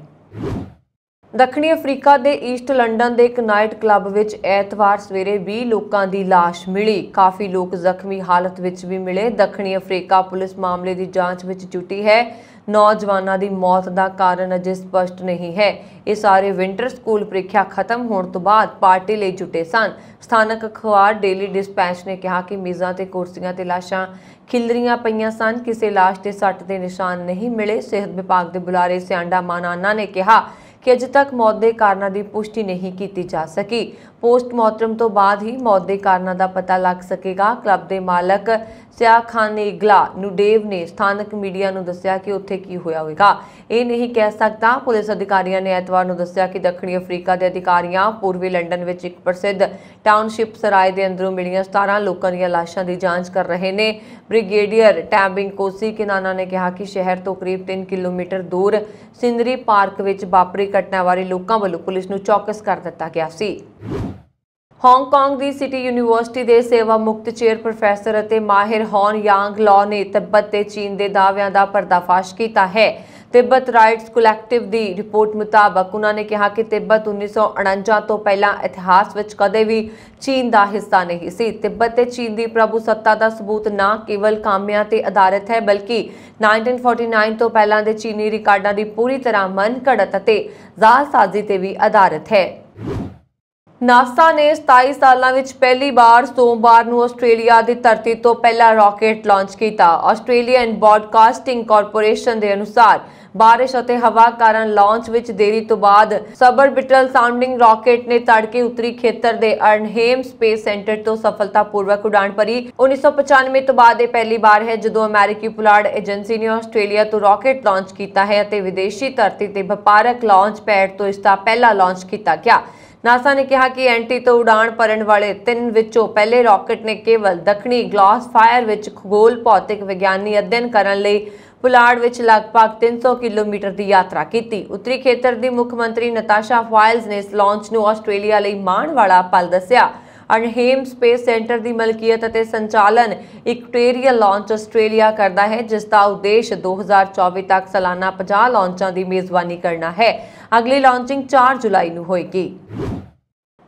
दक्षिणी अफ्रीका के ईस्ट लंडन के एक नाइट क्लब विच ऐतवार सवेरे 20 लोगों की लाश मिली। काफ़ी लोग जख्मी हालत विच भी मिले। दक्षिणी अफ्रीका पुलिस मामले की जांच विच जुटी है। नौजवानों की मौत का कारण अजे स्पष्ट नहीं है। ये सारे विंटर स्कूल प्रीख्या खत्म होने तो बाद पार्टी लिए जुटे सन। स्थानक अखबार डेली डिस्पैच ने कहा कि मेज़ां ते कुर्सियां ते लाशां खिलरियां पईयां सन। किसी लाश के सट के निशान नहीं मिले। सेहत विभाग के बुलारे स्यांडा मानाना ने कहा कि अजे तक मौत के कारणों की पुष्टि नहीं की जा सकी। पोस्टमार्टम तो बाद ही मौत के कारणों का पता लग सकेगा। क्लब के मालक सियाखानेगला नुडेव ने स्थानक मीडिया को दस्सिया कि उत्थे की होया होगा ये नहीं कह सकता। पुलिस अधिकारियों ने एतवार को दस्सिया कि दक्षिणी अफ्रीका के अधिकारियों पूर्वी लंडन में एक प्रसिद्ध टाउनशिप सराय के अंदरों मिलियां 17 लोगों दी लाशां की जांच कर रहे हैं। ब्रिगेडियर टैबिंग कोसी किनाना ने कहा कि शहर तो करीब 3 किलोमीटर दूर सिंदरी पार्क में वापरी घटना बारे लोगों वालों पुलिस नूं चौकस कर दिता गया सी। हांगकांग की सिटी यूनीवर्सिटी के सेवा मुक्त चेयर प्रोफैसर अते माहिर हॉन यांग लॉ ने तिब्बत ते चीन के दावियां का पर्दाफाश किया है। तिब्बत राइट्स कलैक्टिव की रिपोर्ट मुताबक उन्होंने कहा कि तिब्बत 1949 तो पहला इतिहास विच कदे भी चीन का हिस्सा नहीं सी। तिब्बत ते चीन की प्रभुसत्ता का सबूत न केवल कामियां ते आधारित है बल्कि 1949 तो पहला के चीनी रिकार्डां की पूरी तरह मन घड़त अते जालसाजी ते भी आधारित है। नासा ने 27 सालों में पहली बार सोमवार को आस्ट्रेलिया की धरती तो पहला रॉकेट लॉन्च किया। आस्ट्रेलियन ब्रॉडकास्टिंग कॉरपोरेशन के अनुसार बारिश और हवा कारण लॉन्च विच देरी तो बाद सबरबिटल साउंडिंग रॉकेट ने तड़के उत्तरी खेतर के अर्नहेम स्पेस सेंटर तो सफलतापूर्वक उड़ान भरी। 1995 तो बाद पहली बार है जो अमेरिकी पुलाड़ एजेंसी ने आस्ट्रेलिया तो रॉकेट लॉन्च किया है। विदेशी धरती से व्यापारक लॉन्च पैड तो इसका पहला लॉन्च किया गया। ਨਾਸਾ ਨੇ ਕਿਹਾ ਕਿ ਐਂਟੀ ਤੋਂ ਉਡਾਣ ਭਰਨ ਵਾਲੇ 3 ਵਿੱਚੋਂ ਪਹਿਲੇ ਰਾਕਟ ਨੇ ਕੇਵਲ ਦੱਖਣੀ ਗਲਾਸ ਫਾਇਰ ਵਿੱਚ ਖਗੋਲ ਭੌਤਿਕ ਵਿਗਿਆਨੀ ਅਧਿਐਨ ਕਰਨ ਲਈ ਪੁਲਾੜ ਵਿੱਚ ਲਗਭਗ 300 ਕਿਲੋਮੀਟਰ ਦੀ ਯਾਤਰਾ ਕੀਤੀ। ਉੱਤਰੀ ਖੇਤਰ ਦੀ ਮੁੱਖ ਮੰਤਰੀ ਨਤਾਸ਼ਾ ਫਾਇਲਜ਼ ਨੇ ਇਸ ਲਾਂਚ ਨੂੰ ਆਸਟ੍ਰੇਲੀਆ ਲਈ ਮਾਣ ਵਾਲਾ ਪਲ ਦੱਸਿਆ। ਅਨਹੇਮ ਸਪੇਸ ਸੈਂਟਰ ਦੀ ਮਲਕੀਅਤ ਅਤੇ ਸੰਚਾਲਨ ਇਕੁਟੇਰੀਅਲ ਲਾਂਚ ਆਸਟ੍ਰੇਲੀਆ ਕਰਦਾ ਹੈ, ਜਿਸ ਦਾ ਉਦੇਸ਼ 2024 ਤੱਕ ਸਾਲਾਨਾ 50 ਲਾਂਚਾਂ ਦੀ ਮੇਜ਼ਬਾਨੀ ਕਰਨਾ ਹੈ। ਅਗਲੀ ਲਾਂਚਿੰਗ 4 ਜੁਲਾਈ ਨੂੰ ਹੋਏਗੀ।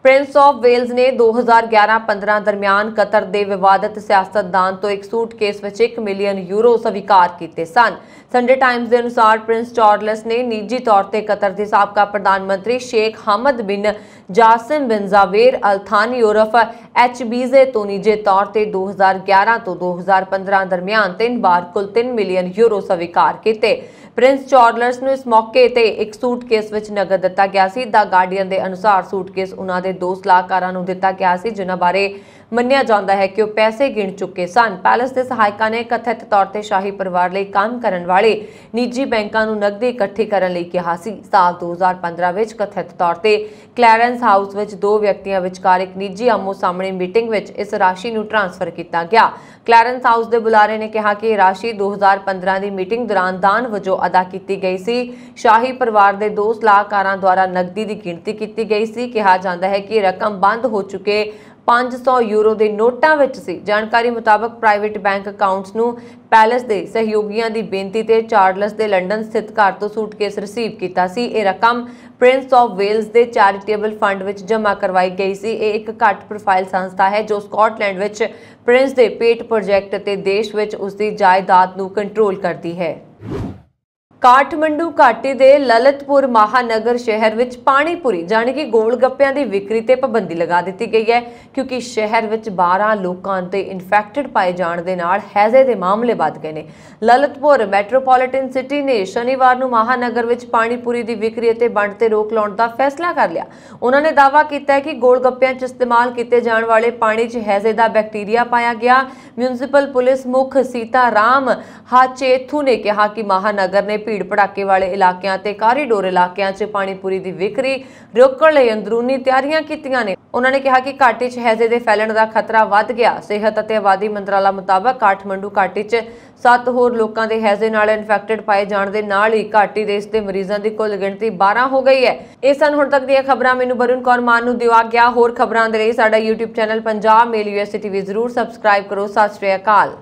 ਪ੍ਰਿੰਸ ਆਫ ਵੇਲਜ਼ ਨੇ 2011-15 ਦਰਮਿਆਨ ਕਤਰ ਦੇ ਵਿਵਾਦਤ ਸਿਆਸਤਦਾਨ ਤੋਂ ਇੱਕ ਸੂਟਕੇਸ ਵਿੱਚ 1 ਮਿਲੀਅਨ ਯੂਰੋ ਸਵੀਕਾਰ ਕੀਤੇ ਸਨ। ਸੰਡੇ ਟਾਈਮਜ਼ ਦੇ ਅਨੁਸਾਰ ਪ੍ਰਿੰਸ ਚਾਰਲਸ ਨੇ ਨਿੱਜੀ ਤੌਰ ਤੇ ਕਤਰ ਦੇ ਸਾਬਕਾ ਪ੍ਰਧਾਨ ਮੰਤਰੀ ਸ਼ੇਖ ਹਮਦ ਬਿਨ ਜਾਸਿਮ ਬਿਨ ਜ਼ਾਵੇਰ ਅਲ ਥਾਨੀ ਉਰਫ HBZ ਤੋਂ ਨਿੱਜੀ ਤੌਰ ਤੇ 2011 ਤੋਂ 2015 ਦਰਮਿਆਨ 3 ਵਾਰ ਕੁੱਲ 3 ਮਿਲੀਅਨ ਯੂਰੋ ਸਵੀਕਾਰ ਕੀਤੇ। ਪ੍ਰਿੰਸ ਚਾਰਲਸ ਨੂੰ ਇਸ ਮੌਕੇ ਤੇ ਇੱਕ ਸੂਟਕੇਸ ਵਿੱਚ ਨਗਦ ਦਿੱਤਾ ਗਿਆ ਸੀ। ਦਾ ਗਾਰਡੀਅਨ ਦੇ ਅਨੁਸਾਰ ਸੂਟਕੇਸ ਉਹਨਾਂ ਦੇ 2 ਸਲਾਹਕਾਰਾਂ ਨੂੰ ਦਿੱਤਾ ਗਿਆ ਸੀ, ਜਿਨ੍ਹਾਂ ਬਾਰੇ ਮੰਨਿਆ ਜਾਂਦਾ ਹੈ ਕਿ ਉਹ ਪੈਸੇ ਗਿਣ ਚੁੱਕੇ ਸਨ। ਪੈਲਸ ਦੇ ਸਹਾਇਕਾਂ ਨੇ ਕਥਿਤ ਤੌਰ ਤੇ ਸ਼ਾਹੀ ਪਰਿਵਾਰ ਲਈ ਕੰਮ ਕਰਨ ਵਾਲੇ ਨਿੱਜੀ ਬੈਂਕਾਂ ਨੂੰ ਨਕਦੀ ਇਕੱਠੀ ਕਰਨ ਲਈ ਕਿਹਾ ਸੀ। ਸਾਲ 2015 ਵਿੱਚ ਕਥਿਤ ਤੌਰ ਤੇ ਕਲੈਰੈਂਸ ਹਾਊਸ ਵਿੱਚ 2 ਵਿਅਕਤੀਆਂ ਵਿਚਕਾਰ ਇੱਕ ਨਿੱਜੀ ਆਮੋ-ਸਾਹਮਣੇ ਮੀਟਿੰਗ ਵਿੱਚ ਇਸ ਰਾਸ਼ੀ ਨੂੰ ਟ੍ਰਾਂਸਫਰ ਕੀਤਾ ਗਿਆ। ਕਲੈਰੈਂਸ ਹਾਊਸ ਦੇ ਬੁਲਾਰੇ ਨੇ ਕਿਹਾ ਕਿ ਇਹ ਰਾਸ਼ੀ 2015 ਦੀ ਮੀਟਿੰਗ ਦੌਰਾਨ ਦਾਨ ਵਜੋਂ ਅਦਾ ਕੀਤੀ ਗਈ ਸੀ। ਸ਼ਾਹੀ ਪਰਿਵਾਰ ਦੇ 2 ਸਲਾਹਕਾਰਾਂ ਦੁਆਰਾ ਨਕਦੀ ਦੀ ਗਿਣਤੀ ਕੀਤੀ ਗਈ ਸੀ। ਕਿਹਾ ਜਾਂਦਾ ਹੈ ਕਿ ਇਹ ਰਕਮ ਬੰਦ ਹੋ ਚੁੱਕੇ 500 ਯੂਰੋ ਦੇ ਨੋਟਾਂ ਵਿੱਚ ਸੀ। ਜਾਣਕਾਰੀ ਮੁਤਾਬਕ ਪ੍ਰਾਈਵੇਟ ਬੈਂਕ ਅਕਾਊਂਟਸ ਨੂੰ ਪੈਲਸ ਦੇ ਸਹਿਯੋਗੀਆਂ ਦੀ ਬੇਨਤੀ ਤੇ ਚਾਰਲਸ ਦੇ ਲੰਡਨ ਸਥਿਤ ਘਰ ਤੋਂ ਸੂਟਕੇਸ ਰਿਸੀਵ ਕੀਤਾ ਸੀ। ਇਹ ਰਕਮ ਪ੍ਰਿੰਸ ਆਫ ਵੇਲਜ਼ ਦੇ ਚੈਰੀਟੇਬਲ ਫੰਡ ਵਿੱਚ ਜਮ੍ਹਾਂ ਕਰਵਾਈ ਗਈ ਸੀ। ਇਹ ਇੱਕ ਘੱਟ ਪ੍ਰੋਫਾਈਲ ਸੰਸਥਾ ਹੈ ਜੋ ਸਕਾਟਲੈਂਡ ਵਿੱਚ ਪ੍ਰਿੰਸ ਦੇ ਪੇਟ ਪ੍ਰੋਜੈਕਟ ਅਤੇ ਦੇਸ਼ ਵਿੱਚ ਉਸ ਦੀ ਜਾਇਦਾਦ ਨੂੰ ਕੰਟਰੋਲ ਕਰਦੀ ਹੈ। ਕਾਠਮੰਡੂ ਘਾਟੀ ਦੇ ਲਲਿਤਪੁਰ ਮਹਾਨਗਰ ਸ਼ਹਿਰ ਵਿੱਚ ਪਾਣੀਪੁਰੀ ਜਾਨੀ ਕਿ ਗੋਲ ਗੱਪਿਆਂ ਦੀ ਵਿਕਰੀ ਤੇ ਪਾਬੰਦੀ ਲਗਾ ਦਿੱਤੀ ਗਈ ਹੈ, ਕਿਉਂਕਿ ਸ਼ਹਿਰ ਵਿੱਚ 12 ਲੋਕਾਂ ਤੇ ਇਨਫੈਕਟਡ ਪਾਏ ਜਾਣ ਦੇ ਨਾਲ ਹੈਜ਼ੇ ਦੇ ਮਾਮਲੇ ਵੱਧ ਗਏ ਨੇ। ਲਲਿਤਪੁਰ ਮੈਟਰੋਪੋਲੀਟਨ ਸਿਟੀ ਨੇ ਸ਼ਨੀਵਾਰ ਨੂੰ ਮਹਾਨਗਰ ਵਿੱਚ ਪਾਣੀਪੁਰੀ ਦੀ ਵਿਕਰੀ ਅਤੇ ਵੰਡ ਤੇ ਰੋਕ ਲਾਉਣ ਦਾ ਫੈਸਲਾ ਕਰ ਲਿਆ। ਉਹਨਾਂ ਨੇ ਦਾਅਵਾ ਕੀਤਾ ਹੈ ਕਿ ਗੋਲ ਗੱਪਿਆਂ 'ਚ ਇਸਤੇਮਾਲ ਕੀਤੇ ਜਾਣ ਵਾਲੇ ਪਾਣੀ 'ਚ ਹੈਜ਼ੇ ਦਾ ਬੈਕਟੀਰੀਆ ਪਾਇਆ ਗਿਆ। ਮਿਊਨਿਸਪਲ ਪੁਲਿਸ ਮੁਖ ਸੀਤਾ ਰਾਮ ਹਾਚੇਥੂ ਨੇ ਕਿਹਾ ਕਿ ਮਹਾਨਗਰ ਨੇ ਭੀੜ ਭੜਾਕੇ ਵਾਲੇ ਇਲਾਕਿਆਂ ਤੇ ਕਾਰੀਡੋਰ ਇਲਾਕਿਆਂ 'ਚ ਪਾਣੀਪੁਰੀ ਦੀ ਵਿਕਰੀ ਰੋਕਣ ਲਈ ਅੰਦਰੂਨੀ ਤਿਆਰੀਆਂ ਕੀਤੀਆਂ ਨੇ। ਉਹਨਾਂ ਨੇ ਕਿਹਾ ਕਿ ਘਾਟੀ 'ਚ ਹੈਜ਼ੇ ਦੇ ਫੈਲਣ ਦਾ ਖਤਰਾ ਵੱਧ ਗਿਆ। ਸਿਹਤ ਅਤੇ ਆਬਾਦੀ ਮੰਤਰਾਲਾ ਮੁਤਾਬਕ ਕਾਠਮੰਡੂ ਘਾਟੀ 'ਚ 7 ਹੋਰ ਲੋਕਾਂ ਦੇ ਹੈਜ਼ੇ ਨਾਲ ਇਨਫੈਕਟਡ ਪਾਏ ਜਾਣ ਦੇ ਨਾਲ ਹੀ ਘਾਟੀ ਦੇ ਇਸ ਦੇ ਮਰੀਜ਼ਾਂ ਦੀ ਕੁੱਲ ਗਿਣਤੀ 12 ਹੋ ਗਈ ਹੈ। ਇਹ ਸਨ ਹੁਣ ਤੱਕ ਦੀਆਂ ਖਬਰਾਂ। ਮੈਨੂੰ ਬਰੁਨ ਕੌਰ ਮਾਨ ਨੂੰ ਦਿਵਾ ਗਿਆ। ਹੋਰ ਖਬਰਾਂ ਦੇ ਲਈ ਸਾਡਾ YouTube ਚੈਨਲ ਪੰਜਾਬ ਮੇਲ USA TV ਜ਼ਰੂਰ ਸਬਸਕ੍ਰਾਈਬ ਕਰੋ। ਸਤਿ ਸ਼੍ਰੀ ਅਕਾਲ।